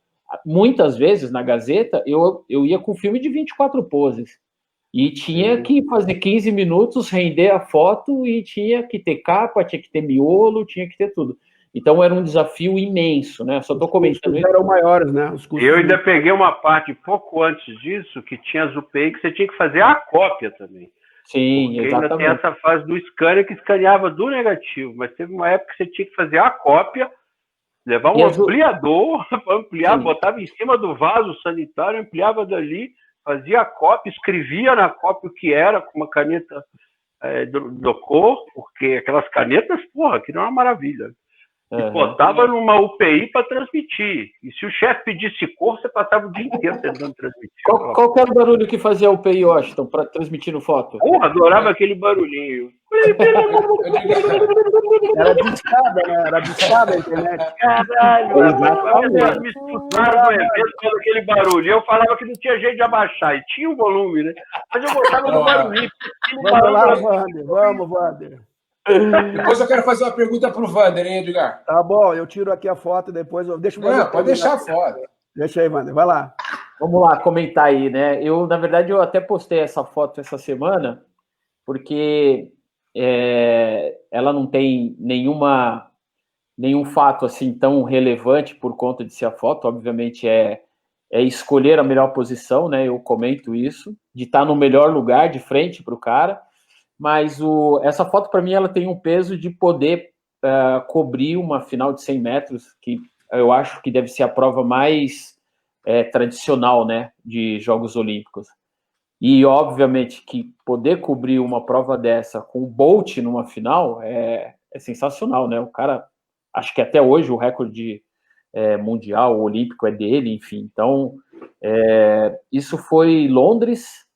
D: muitas vezes na Gazeta, eu ia com filme de 24 poses. E tinha que fazer 15 minutos, render a foto, e tinha que ter capa, tinha que ter miolo, tinha que ter tudo. Então era um desafio imenso, né? Só estou comentando isso.
A: Eram maiores, né?
E: Eu ainda peguei uma parte pouco antes disso, que tinha as UPI, que você tinha que fazer a cópia também.
D: Sim,
E: porque
D: exatamente.
E: ainda tem essa fase do scanner que escaneava do negativo, mas teve uma época que você tinha que fazer a cópia, levar um ampliador para ampliar, botava em cima do vaso sanitário, ampliava dali, fazia a cópia, escrevia na cópia o que era, com uma caneta do cor, porque aquelas canetas, porra, que não é uma maravilha. E botava numa UPI para transmitir. E se o chefe pedisse cor, você passava o dia inteiro tentando transmitir.
D: Qual que era o barulho que fazia o PI Washington para transmitir no foto?
E: Porra, adorava aquele barulhinho.
A: Era discada, né? Era discada a internet.
E: Caralho, me expulsaram do evento com aquele barulho. Eu falava que não tinha jeito de abaixar. E tinha um volume, né? Mas eu gostava do barulhinho.
A: Vamos lá, Wander. Vamos, Wander.
C: Depois eu quero fazer uma pergunta pro Wander, hein, Edgar?
A: Tá bom, eu tiro aqui a foto e depois eu deixo o Wander.
C: Não, pode deixar a foto.
A: Deixa aí, Wander, vai lá.
D: Vamos lá, comentar aí, né? Na verdade, eu até postei essa foto essa semana, porque ela não tem nenhum fato assim tão relevante por conta de ser a foto. Obviamente é escolher a melhor posição, né? Eu comento isso, de estar no melhor lugar, de frente para o cara. Mas essa foto, para mim, ela tem um peso de poder cobrir uma final de 100 metros, que eu acho que deve ser a prova mais tradicional, né, de Jogos Olímpicos. E, obviamente, que poder cobrir uma prova dessa com o Bolt numa final é sensacional, né? O cara, acho que até hoje o recorde mundial, olímpico é dele, enfim. Então, isso foi em Londres.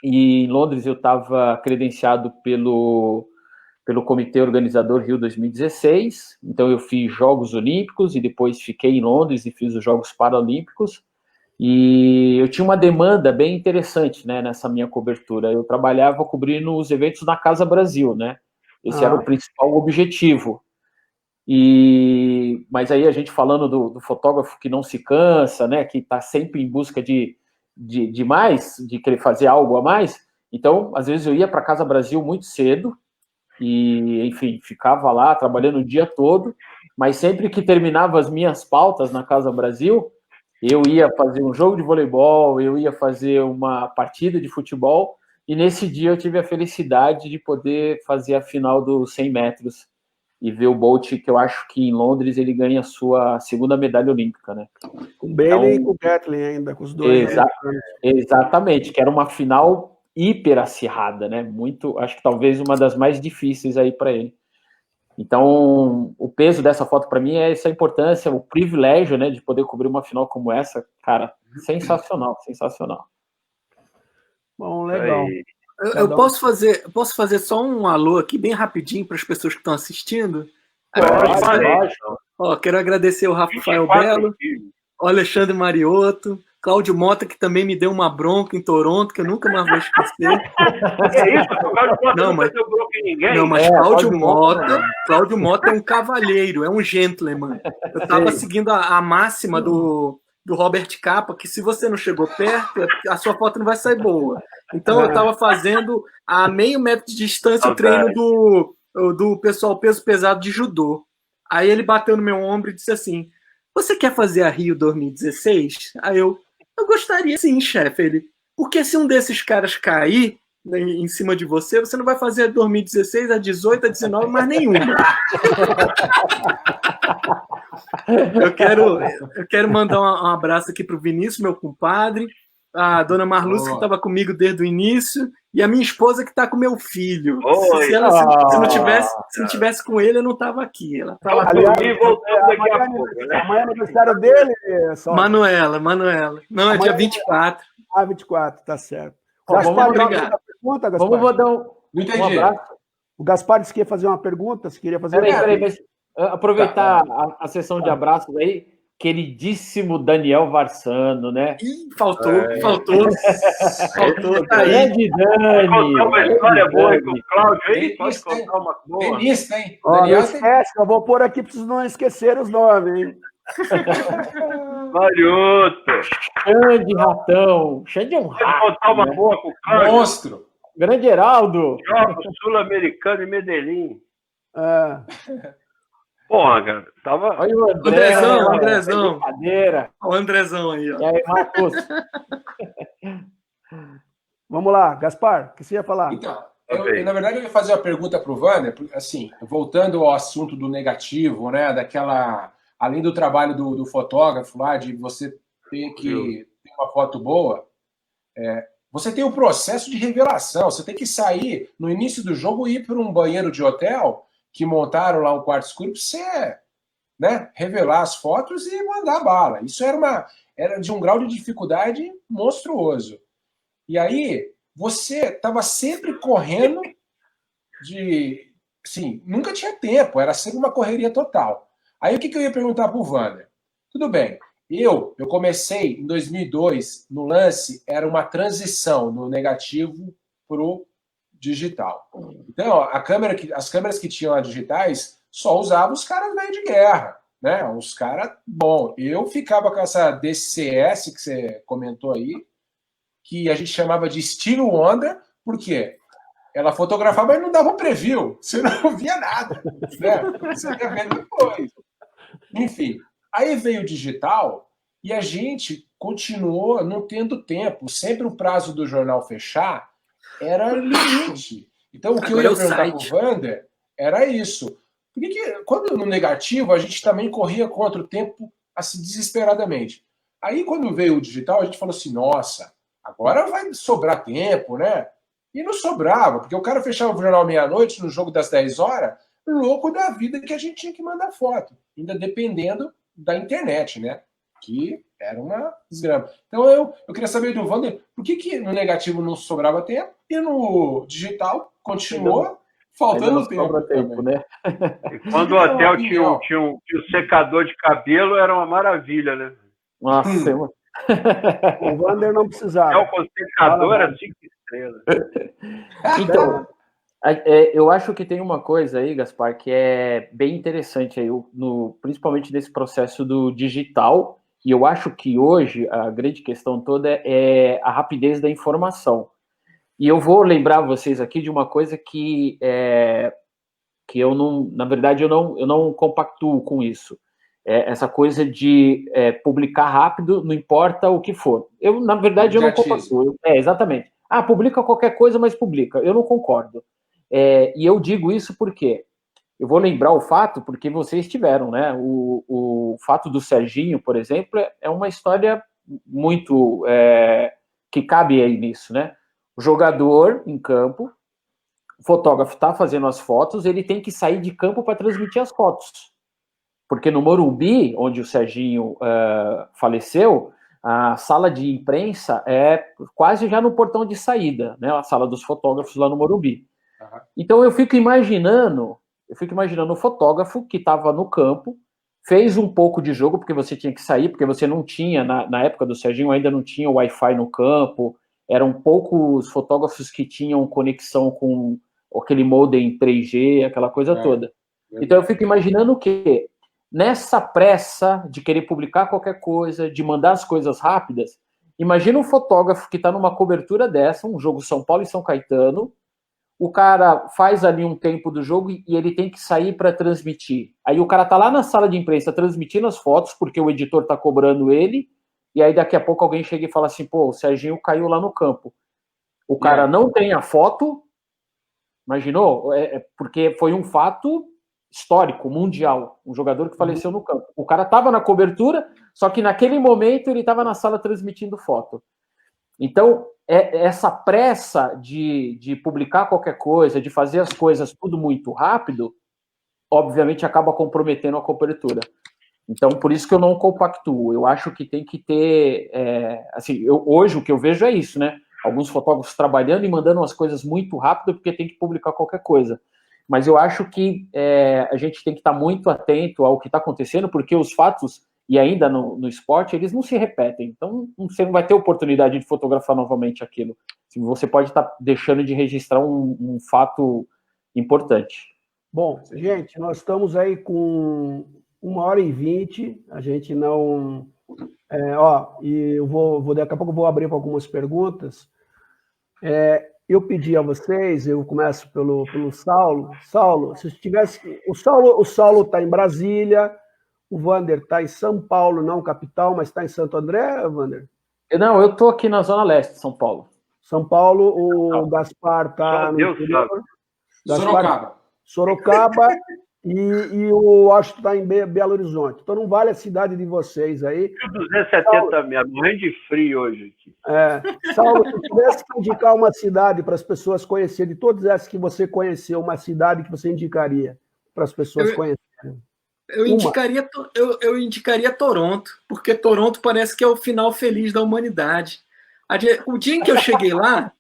D: E em Londres eu estava credenciado pelo comitê organizador Rio 2016, então eu fiz Jogos Olímpicos e depois fiquei em Londres e fiz os Jogos Paralímpicos, e eu tinha uma demanda bem interessante, né, nessa minha cobertura. Eu trabalhava cobrindo os eventos na Casa Brasil, né, esse era o principal objetivo. Mas aí a gente falando do fotógrafo que não se cansa, né, que está sempre em busca de mais, de querer fazer algo a mais. Então, às vezes eu ia para Casa Brasil muito cedo e, enfim, ficava lá trabalhando o dia todo, mas sempre que terminava as minhas pautas na Casa Brasil, eu ia fazer um jogo de voleibol, eu ia fazer uma partida de futebol, e nesse dia eu tive a felicidade de poder fazer a final dos 100 metros e ver o Bolt, que eu acho que em Londres ele ganha a sua segunda medalha olímpica, né?
A: Com o Bailey e com o Gatlin ainda, com os dois.
D: Exatamente, que era uma final hiper acirrada, né? Muito, acho que talvez uma das mais difíceis aí para ele. Então, o peso dessa foto para mim é essa importância, o privilégio, né, de poder cobrir uma final como essa, cara, sensacional, sensacional.
A: Bom, legal.
B: Eu posso fazer só um alô aqui bem rapidinho para as pessoas que estão assistindo? Quero agradecer o Rafael Belo, o Alexandre Mariotto, Cláudio Mota, que também me deu uma bronca em Toronto, que eu nunca mais vou esquecer.
E: É isso? O Cláudio Mota não deu bronca em ninguém?
B: Não, mas Cláudio Mota é um cavalheiro, é um gentleman. Eu estava seguindo a máxima do Robert Capa, que se você não chegou perto, a sua foto não vai sair boa. Então eu estava fazendo a meio metro de distância o treino do pessoal peso pesado de judô. Aí ele bateu no meu ombro e disse assim: "Você quer fazer a Rio 2016?" Aí eu gostaria sim, chefe. Ele: "Porque se um desses caras cair em cima de você, você não vai fazer a 2016, a 18, a 19, mais nenhuma." Eu quero mandar um abraço aqui para o Vinícius, meu compadre, a dona Marlúcia, que estava comigo desde o início, e a minha esposa, que está com meu filho. Se não tivesse com ele, eu não estava aqui. Ela estava
A: daqui a pouco. Amanhã é aniversário dele, só.
B: Manuela. Não, é dia 24.
A: 24, tá certo.
B: Gaspar, obrigado.
A: Pergunta, Gaspar?
D: Vamos mandar um abraço.
A: O Gaspar disse que ia fazer uma pergunta, se queria fazer.
D: Peraí, mas aproveitar a sessão de abraços aí, queridíssimo Daniel Varsano, né?
B: Faltou, tá aí.
D: Grande Dani!
E: Contar uma história boa com o Cláudio aí? Pode contar uma boa?
C: Tem lista, hein?
A: Não esquece, eu vou pôr aqui para vocês não esquecerem os nomes, hein?
E: Mariotto!
D: Xande Ratão! Xande é um rato.
E: Pode contar uma boa com o Cláudio?
C: Monstro!
D: Grande Heraldo!
E: Jogos Sul-Americano em Medellín. Porra, cara, tava...
D: Olha o
B: Andrezão.
D: Brincadeira.
B: Olha o Andrezão aí, ó.
D: E aí, Marcos?
A: Vamos lá, Gaspar, o que você ia falar?
C: Então, na verdade, eu ia fazer uma pergunta para o Wander, assim, voltando ao assunto do negativo, né, além do trabalho do fotógrafo lá, de você ter que ter uma foto boa, você tem o processo de revelação. Você tem que sair no início do jogo e ir para um banheiro de hotel que montaram lá um quarto escuro para você, né, revelar as fotos e mandar bala. Isso era de um grau de dificuldade monstruoso. E aí você estava sempre correndo assim, nunca tinha tempo, era sempre uma correria total. Aí o que eu ia perguntar para o Wander? Tudo bem, eu comecei em 2002, no lance, era uma transição do negativo para o digital. Então, as câmeras que tinham as digitais só usavam os caras velho de guerra, né? Os caras, bom, eu ficava com essa DCS que você comentou aí, que a gente chamava de Stevie Wonder, por quê? Ela fotografava, mas não dava um preview, você não via nada, né? Você ia vendo depois. Enfim, aí veio o digital e a gente continuou não tendo tempo. Sempre o prazo do jornal fechar era limite. Então, o que eu ia perguntar para o Wander era isso. Por que quando no negativo, a gente também corria contra o tempo assim, desesperadamente? Aí, quando veio o digital, a gente falou assim, nossa, agora vai sobrar tempo, né? E não sobrava, porque o cara fechava o jornal meia-noite, no jogo das 10 horas, louco da vida que a gente tinha que mandar foto, ainda dependendo da internet, né? Que era uma desgrama. Então eu queria saber do Wander, por que no negativo não sobrava tempo e no digital continuou faltando tempo,
D: né?
E: E quando o hotel tinha um secador de cabelo, era uma maravilha, né?
D: Nossa,
A: O Wander não precisava.
E: O secador era 5 estrelas.
D: Então, eu acho que tem uma coisa aí, Gaspar, que é bem interessante aí, principalmente nesse processo do digital, e eu acho que hoje a grande questão toda é a rapidez da informação. E eu vou lembrar vocês aqui de uma coisa que eu não, na verdade, eu não compactuo com isso. Essa coisa de publicar rápido, não importa o que for. Eu, na verdade, eu não compactuo. Exatamente. Publica qualquer coisa, mas publica. Eu não concordo. E eu digo isso porque eu vou lembrar o fato, porque vocês tiveram, né? O fato do Serginho, por exemplo, é uma história muito que cabe aí nisso, né? O jogador em campo, o fotógrafo está fazendo as fotos, ele tem que sair de campo para transmitir as fotos. Porque no Morumbi, onde o Serginho faleceu, a sala de imprensa é quase já no portão de saída, né? A sala dos fotógrafos lá no Morumbi. Uhum. Então eu fico imaginando o fotógrafo que estava no campo, fez um pouco de jogo, porque você tinha que sair, porque você não tinha, na época do Serginho, ainda não tinha Wi-Fi no campo, eram poucos fotógrafos que tinham conexão com aquele modem 3G, aquela coisa toda. Então eu fico imaginando que nessa pressa de querer publicar qualquer coisa, de mandar as coisas rápidas, imagina um fotógrafo que está numa cobertura dessa, um jogo São Paulo e São Caetano, o cara faz ali um tempo do jogo e ele tem que sair para transmitir. Aí o cara tá lá na sala de imprensa transmitindo as fotos, porque o editor tá cobrando ele, e aí daqui a pouco alguém chega e fala assim, pô, o Serginho caiu lá no campo. O cara não tem a foto, imaginou? Porque foi um fato histórico, mundial, um jogador que faleceu no campo. O cara estava na cobertura, só que naquele momento ele estava na sala transmitindo foto. Então, essa pressa de publicar qualquer coisa, de fazer as coisas tudo muito rápido, obviamente acaba comprometendo a cobertura. Então, por isso que eu não compactuo. Eu acho que tem que ter... hoje o que eu vejo é isso, né? Alguns fotógrafos trabalhando e mandando as coisas muito rápido porque tem que publicar qualquer coisa. Mas eu acho que a gente tem que estar muito atento ao que está acontecendo, porque os fatos, e ainda no esporte, eles não se repetem. Então, você não vai ter oportunidade de fotografar novamente aquilo. Você pode estar deixando de registrar um fato importante.
A: Bom, gente, nós estamos aí com 1h20, a gente não... e eu vou daqui a pouco eu vou abrir para algumas perguntas. Eu pedi a vocês, eu começo pelo Saulo. Saulo, se tivesse... O Saulo está em Brasília, o Wander está em São Paulo, não capital, mas está em Santo André, Wander?
D: Não, eu estou aqui na Zona Leste de São Paulo.
A: São Paulo, o Gaspar está no interior.
C: Sorocaba.
A: Sorocaba. E o Washington está em Belo Horizonte. Então não vale a cidade de vocês aí.
E: 270 metros, morrendo de frio hoje aqui.
A: Saulo, se tivesse que indicar uma cidade para as pessoas conhecerem, de todas essas que você conheceu, uma cidade que você indicaria para as pessoas conhecerem?
B: Eu indicaria Toronto, porque Toronto parece que é o final feliz da humanidade. O dia em que eu cheguei lá,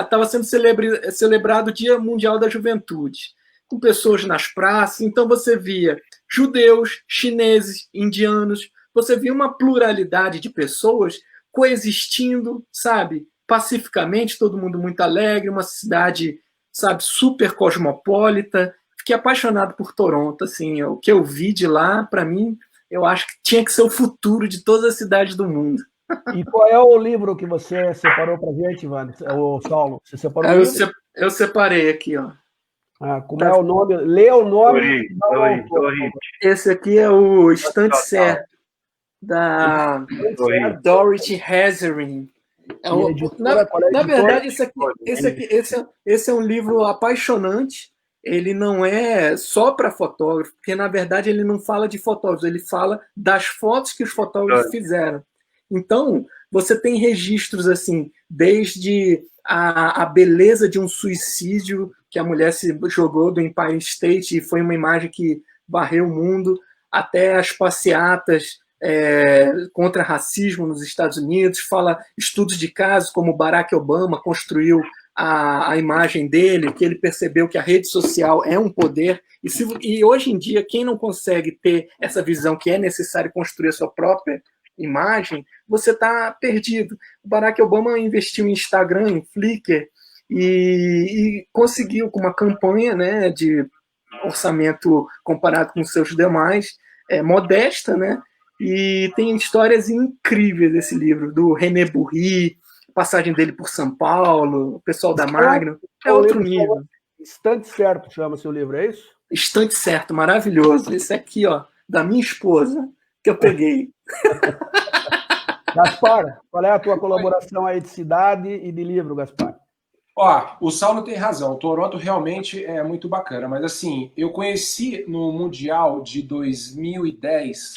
B: estava sendo celebrado o Dia Mundial da Juventude, com pessoas nas praças. Então você via judeus, chineses, indianos, você via uma pluralidade de pessoas coexistindo, sabe, pacificamente, todo mundo muito alegre, uma cidade, sabe, super cosmopolita. Fiquei apaixonado por Toronto, assim, o que eu vi de lá, para mim, eu acho que tinha que ser o futuro de todas as cidades do mundo.
A: E qual é o livro que você separou para a gente, Ivan? O Saulo, você separou o livro?
B: Eu separei aqui, ó.
A: Como é o nome? Lê o nome.
B: Esse aqui é o Estante Certo, da Dorothy Hazelin. Na verdade, esse é um livro apaixonante. Ele não é só para fotógrafo, porque na verdade ele não fala de fotógrafos, ele fala das fotos que os fotógrafos fizeram. Então, você tem registros assim, desde a beleza de um suicídio que a mulher se jogou do Empire State e foi uma imagem que varreu o mundo, até as passeatas contra racismo nos Estados Unidos, fala estudos de casos como Barack Obama construiu a imagem dele, que ele percebeu que a rede social é um poder, e hoje em dia quem não consegue ter essa visão que é necessário construir a sua própria imagem, você está perdido. O Barack Obama investiu em Instagram, em Flickr, e conseguiu, com uma campanha, né, de orçamento comparado com seus demais, modesta, né, e tem histórias incríveis desse livro, do René Burri, passagem dele por São Paulo, o pessoal da Magno, é outro nível.
A: Estante Certo chama seu livro, é isso?
B: Estante Certo, maravilhoso. Esse aqui, ó, da minha esposa, que eu peguei.
A: Gaspar, qual é a tua colaboração aí de cidade e de livro, Gaspar?
C: O Saulo tem razão. Toronto realmente é muito bacana, mas assim, eu conheci no Mundial de 2010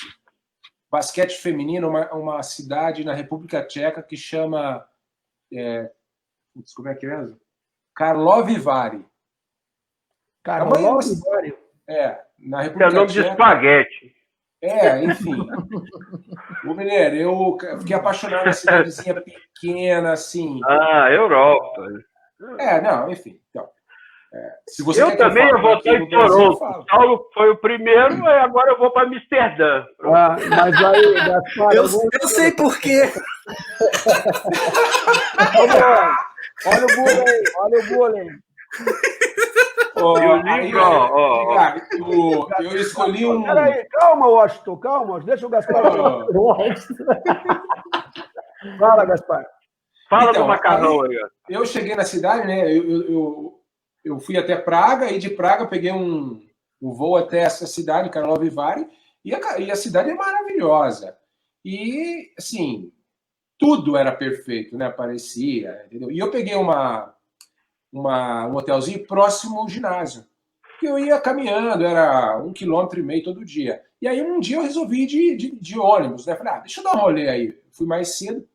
C: basquete feminino, uma cidade na República Tcheca que chama como é que é mesmo? Karlovy Vary.
A: Karlovy Vary?
C: Na República Tcheca. É o nome
E: de espaguete.
C: Enfim. Mineiro, eu fiquei apaixonado na cidadezinha pequena, assim.
E: Europa.
C: Não, enfim. Então, se você
E: eu também ia votar em Toronto. Paulo foi o primeiro, e agora eu vou para Amsterdã.
A: Mas aí, Gaspar,
B: eu sei por quê.
A: Olha o bullying.
C: Eu escolhi um.
A: Peraí, calma, Washington, deixa o Gaspar. Fala, Gaspar.
E: Fala do macarrão aí.
C: Eu cheguei na cidade, né? Eu fui até Praga, e de Praga peguei um voo até essa cidade, Karlovy Vary, e a cidade é maravilhosa. E, assim, tudo era perfeito, né? Parecia, entendeu? E eu peguei um hotelzinho próximo ao ginásio, que eu ia caminhando, era 1,5 km todo dia. E aí um dia eu resolvi ir de ônibus, né? Falei, deixa eu dar um rolê aí. Fui mais cedo.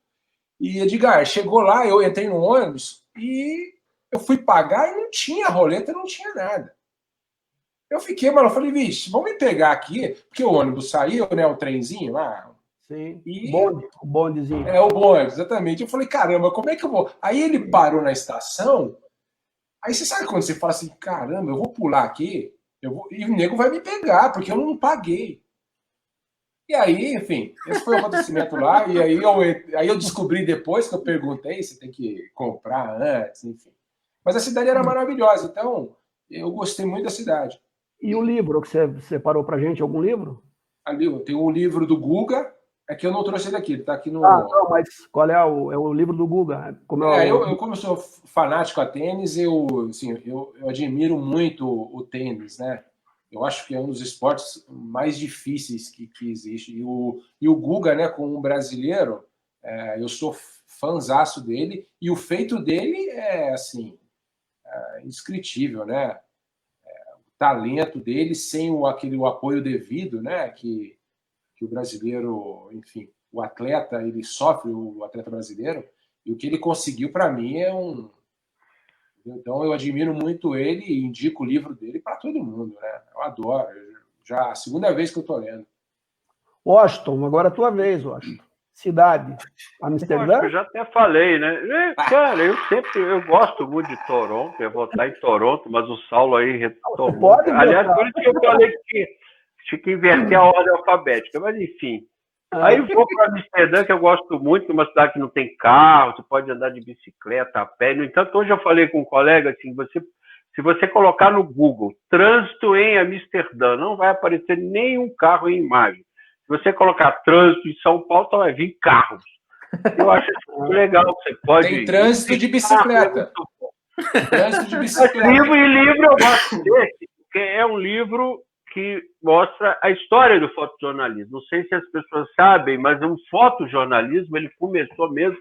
C: E Edgar, chegou lá, eu entrei no ônibus e eu fui pagar e não tinha roleta, não tinha nada. Eu fiquei, mano, eu falei, vixe, vamos me pegar aqui, porque o ônibus saiu, né? O trenzinho lá.
A: Sim,
C: o
A: bondezinho.
C: O bonde, exatamente. Eu falei, caramba, como é que eu vou? Aí ele parou na estação. Aí você sabe quando você fala assim, caramba, eu vou pular aqui, e o nego vai me pegar, porque eu não paguei. E aí, enfim, esse foi o acontecimento lá, e aí eu descobri depois que eu perguntei, você tem que comprar antes, enfim. Mas a cidade era maravilhosa, então eu gostei muito da cidade.
A: E o livro que você separou pra gente, algum livro?
C: Tem um livro do Guga, que eu não trouxe ele aqui, ele tá aqui no...
A: não, mas qual é o livro do Guga?
C: Como eu sou fanático a tênis, eu admiro muito o tênis, né? Eu acho que é um dos esportes mais difíceis que existe. E o Guga, né, como um brasileiro, eu sou fãzaço dele, e o feito dele é, assim, indescritível, né? talento dele sem o apoio devido, né? Que o brasileiro, enfim, o atleta, ele sofre, o atleta brasileiro, e o que ele conseguiu, para mim, é um... Então, eu admiro muito ele e indico o livro dele para todo mundo, né? Eu adoro. Já a segunda vez que eu estou lendo.
A: Washington, agora é a tua vez, Washington. Cidade, Amsterdã?
E: Eu já até falei, né? Cara, eu gosto muito de Toronto, eu vou estar em Toronto, mas o Saulo aí retomou. Aliás, por isso que eu falei que tinha que inverter a ordem alfabética, mas enfim. Aí eu vou para Amsterdã, que eu gosto muito, uma cidade que não tem carro, você pode andar de bicicleta, a pé. No entanto, hoje eu falei com um colega, assim, se você colocar no Google trânsito em Amsterdã, não vai aparecer nenhum carro em imagem. Se você colocar trânsito em São Paulo, então vai vir carros. Eu acho isso legal, você pode...
C: Tem trânsito de bicicleta. Trânsito de bicicleta.
E: Livro eu gosto desse, porque é um livro que mostra a história do fotojornalismo. Não sei se as pessoas sabem, mas o fotojornalismo ele começou mesmo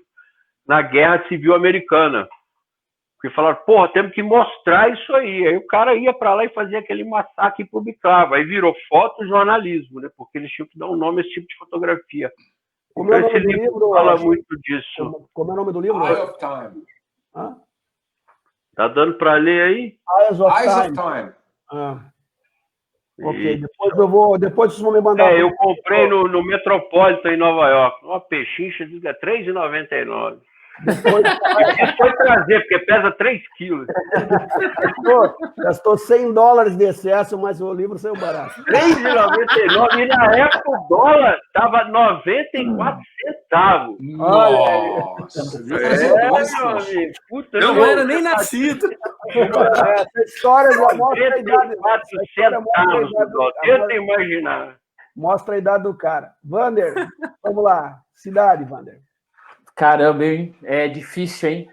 E: na Guerra Civil Americana. Porque falaram, porra, temos que mostrar isso aí. Aí o cara ia para lá e fazia aquele massacre e publicava. Aí virou fotojornalismo, né? Porque eles tinham que dar um nome a esse tipo de fotografia.
A: Como é o
E: Então,
A: nome do livro?
E: fala muito disso.
A: Como é o nome do livro?
C: Eye of Time.
A: Hã?
E: Tá dando para ler aí?
A: Eyes of
C: Eyes
A: Time.
C: of Time.
A: Ah. Ok, depois vocês vão me mandar.
E: Eu comprei no Metropolitan em Nova York. Uma pechincha, diz que é R$3,99. Isso foi trazer, porque pesa 3 quilos.
A: Gastou $100 de excesso, mas o livro saiu barato.
E: R$3,99. E na época o dólar estava 94 centavos.
C: Nossa, viu?
E: Meu amigo. Puta,
B: Eu não era nem nascido.
A: Essa história já mostra a idade.
E: 94 centavos do dólar. Tenta imaginar.
A: Mostra a idade do cara. Vander, vamos lá. Cidade, Vander.
D: Caramba, hein? É difícil, hein?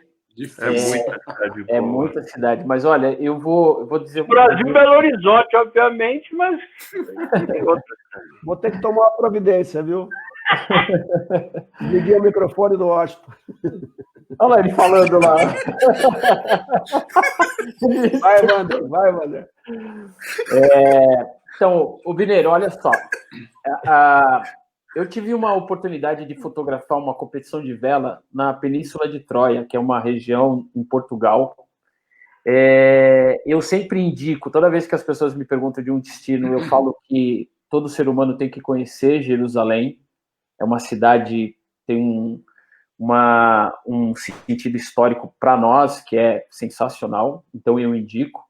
E: É
D: muita cidade. Mas olha, eu vou dizer.
E: Brasil, Belo Horizonte, obviamente, mas.
A: Vou ter que tomar uma providência, viu? Liguei o microfone do Washington.
D: Olha lá ele falando lá.
A: Vai, Vander.
D: Então, o Bineiro, olha só. Eu tive uma oportunidade de fotografar uma competição de vela na Península de Troia, que é uma região em Portugal. Eu sempre indico, toda vez que as pessoas me perguntam de um destino, eu falo que todo ser humano tem que conhecer Jerusalém. É uma cidade, tem um sentido histórico para nós, que é sensacional, então eu indico.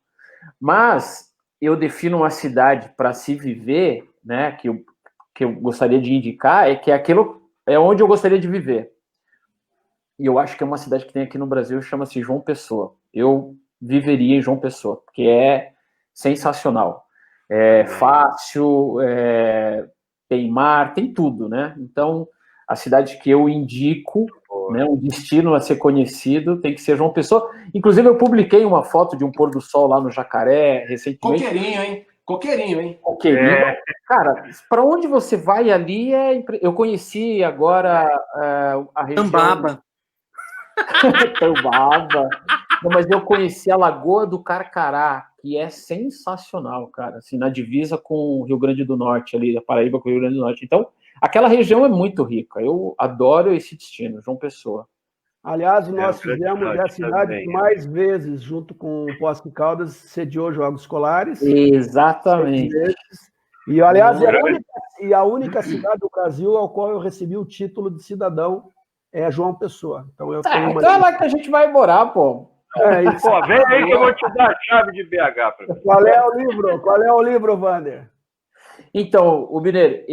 D: Mas eu defino uma cidade para se viver, né, que eu gostaria de indicar, que aquilo é onde eu gostaria de viver. E eu acho que é uma cidade que tem aqui no Brasil, chama-se João Pessoa. Eu viveria em João Pessoa, porque é sensacional. É fácil, tem mar, tem tudo, né? Então, a cidade que eu indico, né, um destino a ser conhecido, tem que ser João Pessoa. Inclusive, eu publiquei uma foto de um pôr do sol lá no Jacaré, recentemente.
C: Coqueirinho, hein?
D: Cara, para onde você vai ali Eu conheci agora a região...
B: Tambaba.
D: Tambaba. Não, mas eu conheci a Lagoa do Carcará, que é sensacional, cara. Assim, na divisa com o Rio Grande do Norte, ali, a Paraíba com o Rio Grande do Norte. Então, aquela região é muito rica. Eu adoro esse destino, João Pessoa.
A: Aliás, nós fizemos a cidade que mais vezes, junto com o Poços de Caldas, sediou Jogos Escolares.
D: Exatamente.
A: E, aliás, a única cidade do Brasil ao qual eu recebi o título de cidadão é João Pessoa. Então, eu tenho
D: então é lá que a gente vai morar, pô.
A: Isso.
E: Pô, vem aí que eu vou te dar a chave de BH.
A: Qual é o livro, Vander?
D: Então, o Mineiro,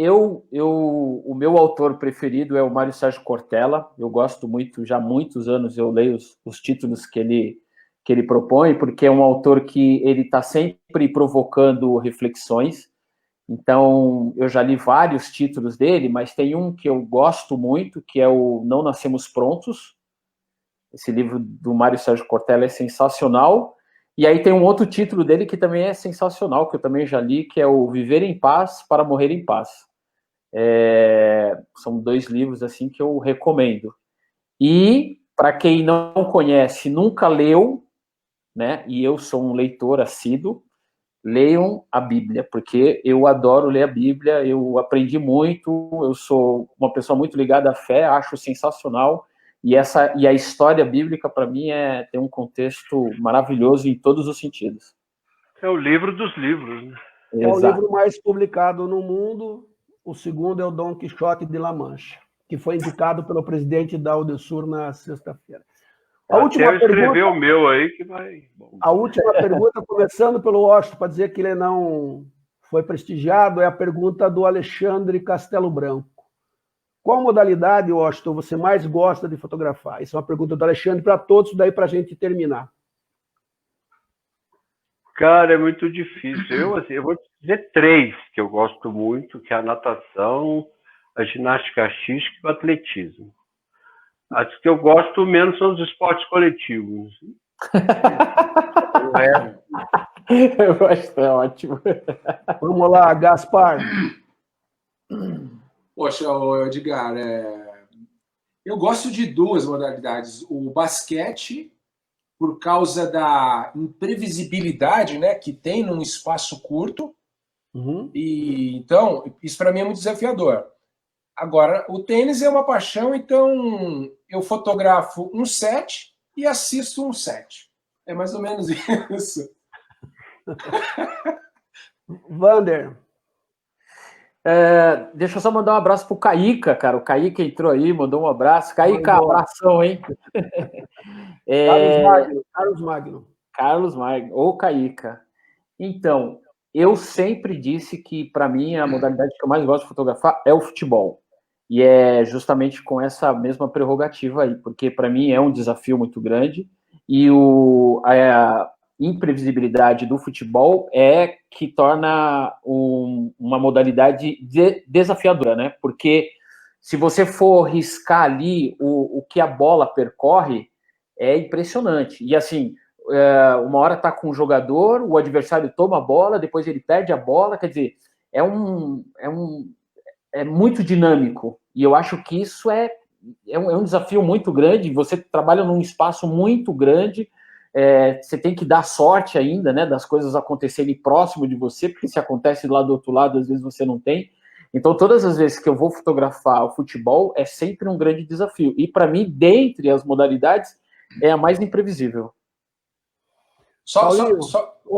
D: o meu autor preferido é o Mário Sérgio Cortella. Eu gosto muito, já há muitos anos eu leio os títulos que ele propõe, porque é um autor que ele está sempre provocando reflexões. Então, eu já li vários títulos dele, mas tem um que eu gosto muito, que é o Não Nascemos Prontos. Esse livro do Mário Sérgio Cortella é sensacional. E aí tem um outro título dele que também é sensacional, que eu também já li, que é o Viver em Paz para Morrer em Paz. São 2 livros assim que eu recomendo. E, para quem não conhece, nunca leu, né? E eu sou um leitor assíduo, leiam a Bíblia, porque eu adoro ler a Bíblia, eu aprendi muito, eu sou uma pessoa muito ligada à fé, acho sensacional, e a história bíblica, para mim, tem um contexto maravilhoso em todos os sentidos.
E: É o livro dos livros, né?
A: É o livro mais publicado no mundo, o segundo é o Dom Quixote de La Mancha, que foi indicado pelo presidente da Udesur na sexta-feira. A última
E: pergunta, o meu aí que vai.
A: A última pergunta, começando pelo Washington, para dizer que ele não foi prestigiado, é a pergunta do Alexandre Castelo Branco. Qual modalidade, Washington, você mais gosta de fotografar? Isso é uma pergunta do Alexandre para todos, daí para a gente terminar.
E: Cara, é muito difícil. Eu vou dizer 3 que eu gosto muito, que é a natação, a ginástica artística e o atletismo. As que eu gosto menos são os esportes coletivos.
D: O resto. Eu acho ótimo.
A: Vamos lá, Gaspar.
C: Poxa, Edgar, eu gosto de 2 modalidades. O basquete, por causa da imprevisibilidade, né, que tem num espaço curto. E então, isso para mim é muito desafiador. Agora, o tênis é uma paixão, então eu fotografo um set e assisto um set. É mais ou menos isso.
D: Vander. Deixa eu só mandar um abraço pro Caíca, cara. O Caíca entrou aí, mandou um abraço. Caíca, abração, hein? Carlos Magno, ou Caíca. Então, eu sempre disse que, para mim, a modalidade que eu mais gosto de fotografar é o futebol. E é justamente com essa mesma prerrogativa aí, porque para mim é um desafio muito grande e a imprevisibilidade do futebol é que torna uma modalidade desafiadora, né? Porque se você for riscar ali o que a bola percorre, é impressionante. E assim, uma hora tá com um jogador, o adversário toma a bola, depois ele perde a bola, quer dizer, é muito dinâmico, e eu acho que isso é um desafio muito grande. Você trabalha num espaço muito grande, você tem que dar sorte ainda, né, das coisas acontecerem próximo de você, porque se acontece lá do outro lado, às vezes você não tem. Então, todas as vezes que eu vou fotografar o futebol, é sempre um grande desafio, e para mim, dentre as modalidades, é a mais imprevisível.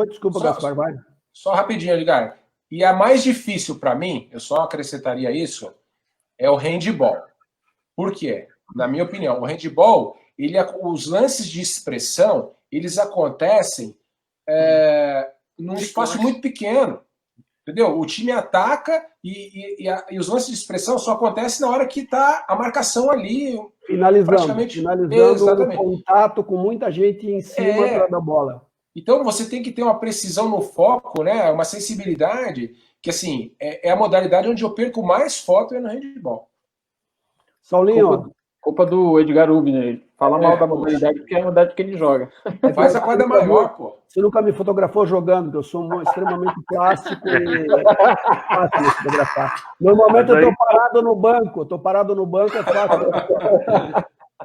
A: Desculpa, Gaspar, vai.
C: Só rapidinho, Edgar. E a mais difícil para mim, eu só acrescentaria isso, é o handball. Por quê? Na minha opinião, o handball, os lances de expressão, eles acontecem num espaço muito pequeno. Entendeu? O time ataca e os lances de expressão só acontecem na hora que está a marcação ali.
A: Finalizando o contato com muita gente em cima da bola.
C: Então, você tem que ter uma precisão no foco, né? Uma sensibilidade, que assim, é a modalidade onde eu perco mais foto no handball.
A: Saulinho.
D: Culpa do Edgar Rubner. Fala mal da modalidade, porque é a modalidade que ele joga.
C: Faz a quadra maior, pô.
A: Você nunca me fotografou jogando, que eu sou extremamente clássico e fácil de fotografar. Normalmente eu tô parado no banco, é fácil.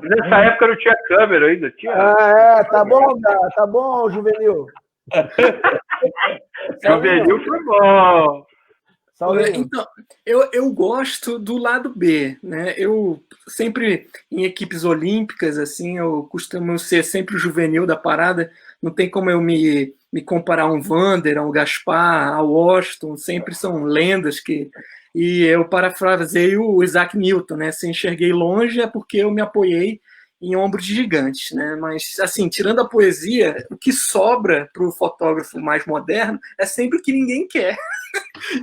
E: Nessa época não tinha câmera ainda, tinha.
A: Tá bom, Juvenil.
E: Juvenil foi bom.
B: Então, eu gosto do lado B, né? Eu sempre, em equipes olímpicas, assim, eu costumo ser sempre o juvenil da parada. Não tem como eu me comparar a um Vander, a um Gaspar, a Washington, sempre são lendas que... E eu parafraseei o Isaac Newton, né? Se enxerguei longe é porque eu me apoiei em ombros de gigantes, né? Mas, assim, tirando a poesia, o que sobra para o fotógrafo mais moderno é sempre o que ninguém quer.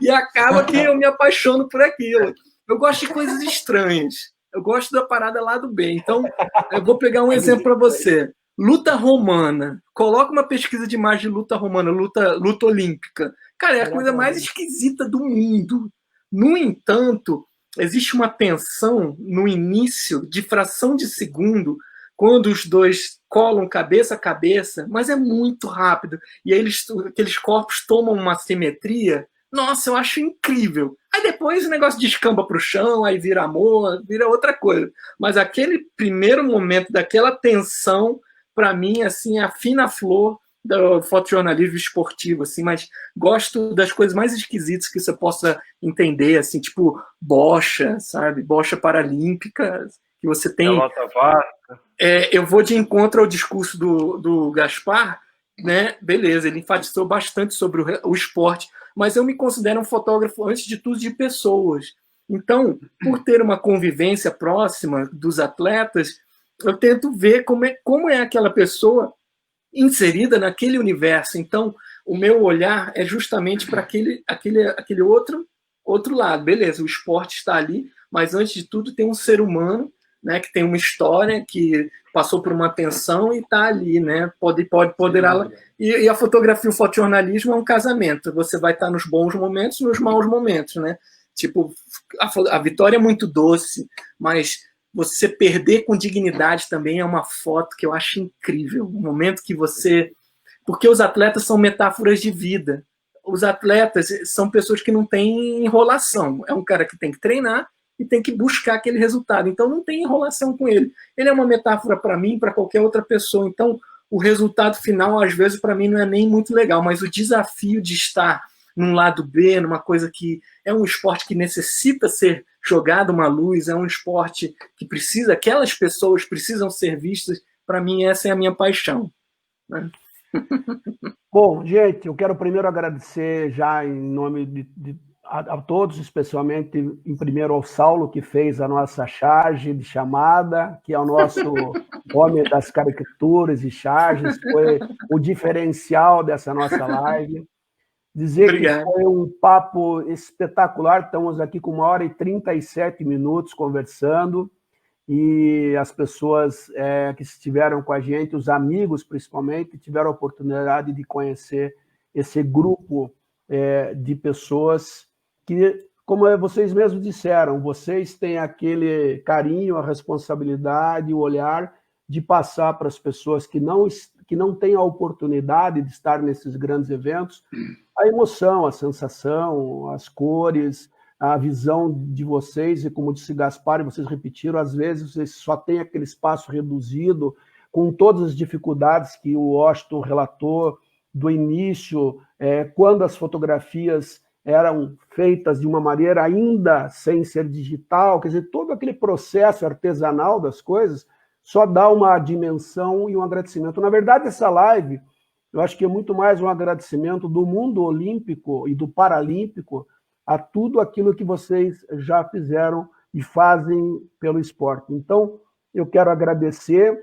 B: E acaba que eu me apaixono por aquilo. Eu gosto de coisas estranhas. Eu gosto da parada lá do B. Então, eu vou pegar um exemplo para você. Luta romana. Coloca uma pesquisa de imagem de luta romana, luta olímpica. Cara, é a coisa mais esquisita do mundo. No entanto, existe uma tensão no início, de fração de segundo, quando os dois colam cabeça a cabeça, mas é muito rápido. E aí aqueles corpos tomam uma simetria. Nossa, eu acho incrível. Aí depois o negócio descamba para o chão, aí vira amor, vira outra coisa. Mas aquele primeiro momento daquela tensão, para mim, assim, a fina flor do fotojornalismo esportivo, assim, mas gosto das coisas mais esquisitas que você possa entender, assim, tipo bocha, sabe? Bocha paralímpica, que você tem... eu vou de encontro ao discurso do Gaspar, né? Beleza, ele enfatizou bastante sobre o esporte, mas eu me considero um fotógrafo, antes de tudo, de pessoas. Então, por ter uma convivência próxima dos atletas, eu tento ver como é aquela pessoa inserida naquele universo. Então, o meu olhar é justamente para aquele outro lado. Beleza, o esporte está ali, mas antes de tudo tem um ser humano, né, que tem uma história, que passou por uma tensão e está ali, né? Poderá. E a fotografia, o fotojornalismo é um casamento. Você vai estar nos bons momentos e nos maus momentos, né? Tipo, a vitória é muito doce, mas você perder com dignidade também é uma foto que eu acho incrível. O momento que você... Porque os atletas são metáforas de vida. Os atletas são pessoas que não têm enrolação. É um cara que tem que treinar e tem que buscar aquele resultado. Então não tem enrolação com ele. Ele é uma metáfora para mim, para qualquer outra pessoa. Então o resultado final, às vezes, para mim não é nem muito legal, mas o desafio de estar num lado B, numa coisa que é um esporte que necessita ser jogado uma luz, é um esporte que precisa, aquelas pessoas precisam ser vistas, para mim essa é a minha paixão, né?
A: Bom, gente, eu quero primeiro agradecer já em nome a todos, especialmente em primeiro ao Saulo, que fez a nossa charge de chamada, que é o nosso homem das caricaturas e charges, foi o diferencial dessa nossa live. Dizer
B: Obrigado.
A: Que foi um papo espetacular, estamos aqui com 1h37 conversando, e as pessoas que estiveram com a gente, os amigos principalmente, tiveram a oportunidade de conhecer esse grupo de pessoas que, como vocês mesmos disseram, vocês têm aquele carinho, a responsabilidade, o olhar de passar para as pessoas que não têm a oportunidade de estar nesses grandes eventos, a emoção, a sensação, as cores, a visão de vocês, e como disse Gaspar, e vocês repetiram, às vezes vocês só têm aquele espaço reduzido, com todas as dificuldades que o Washington relatou do início, quando as fotografias eram feitas de uma maneira ainda sem ser digital, quer dizer, todo aquele processo artesanal das coisas só dá uma dimensão e um agradecimento. Na verdade, essa live, eu acho que é muito mais um agradecimento do mundo olímpico e do paralímpico a tudo aquilo que vocês já fizeram e fazem pelo esporte. Então, eu quero agradecer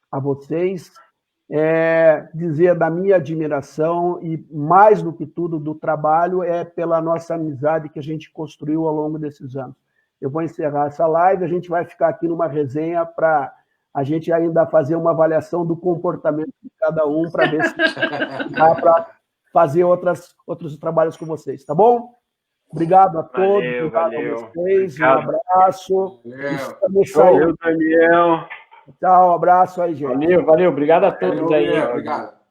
A: a vocês, dizer da minha admiração e, mais do que tudo, do trabalho, pela nossa amizade que a gente construiu ao longo desses anos. Eu vou encerrar essa live, a gente vai ficar aqui numa resenha para a gente ainda fazer uma avaliação do comportamento de cada um, para ver se dá para fazer outros trabalhos com vocês, tá bom? Obrigado a todos, obrigado a vocês, um abraço.
E: Valeu, Daniel.
A: Tchau, um abraço aí, gente.
D: Valeu, obrigado a todos aí.
C: Obrigado.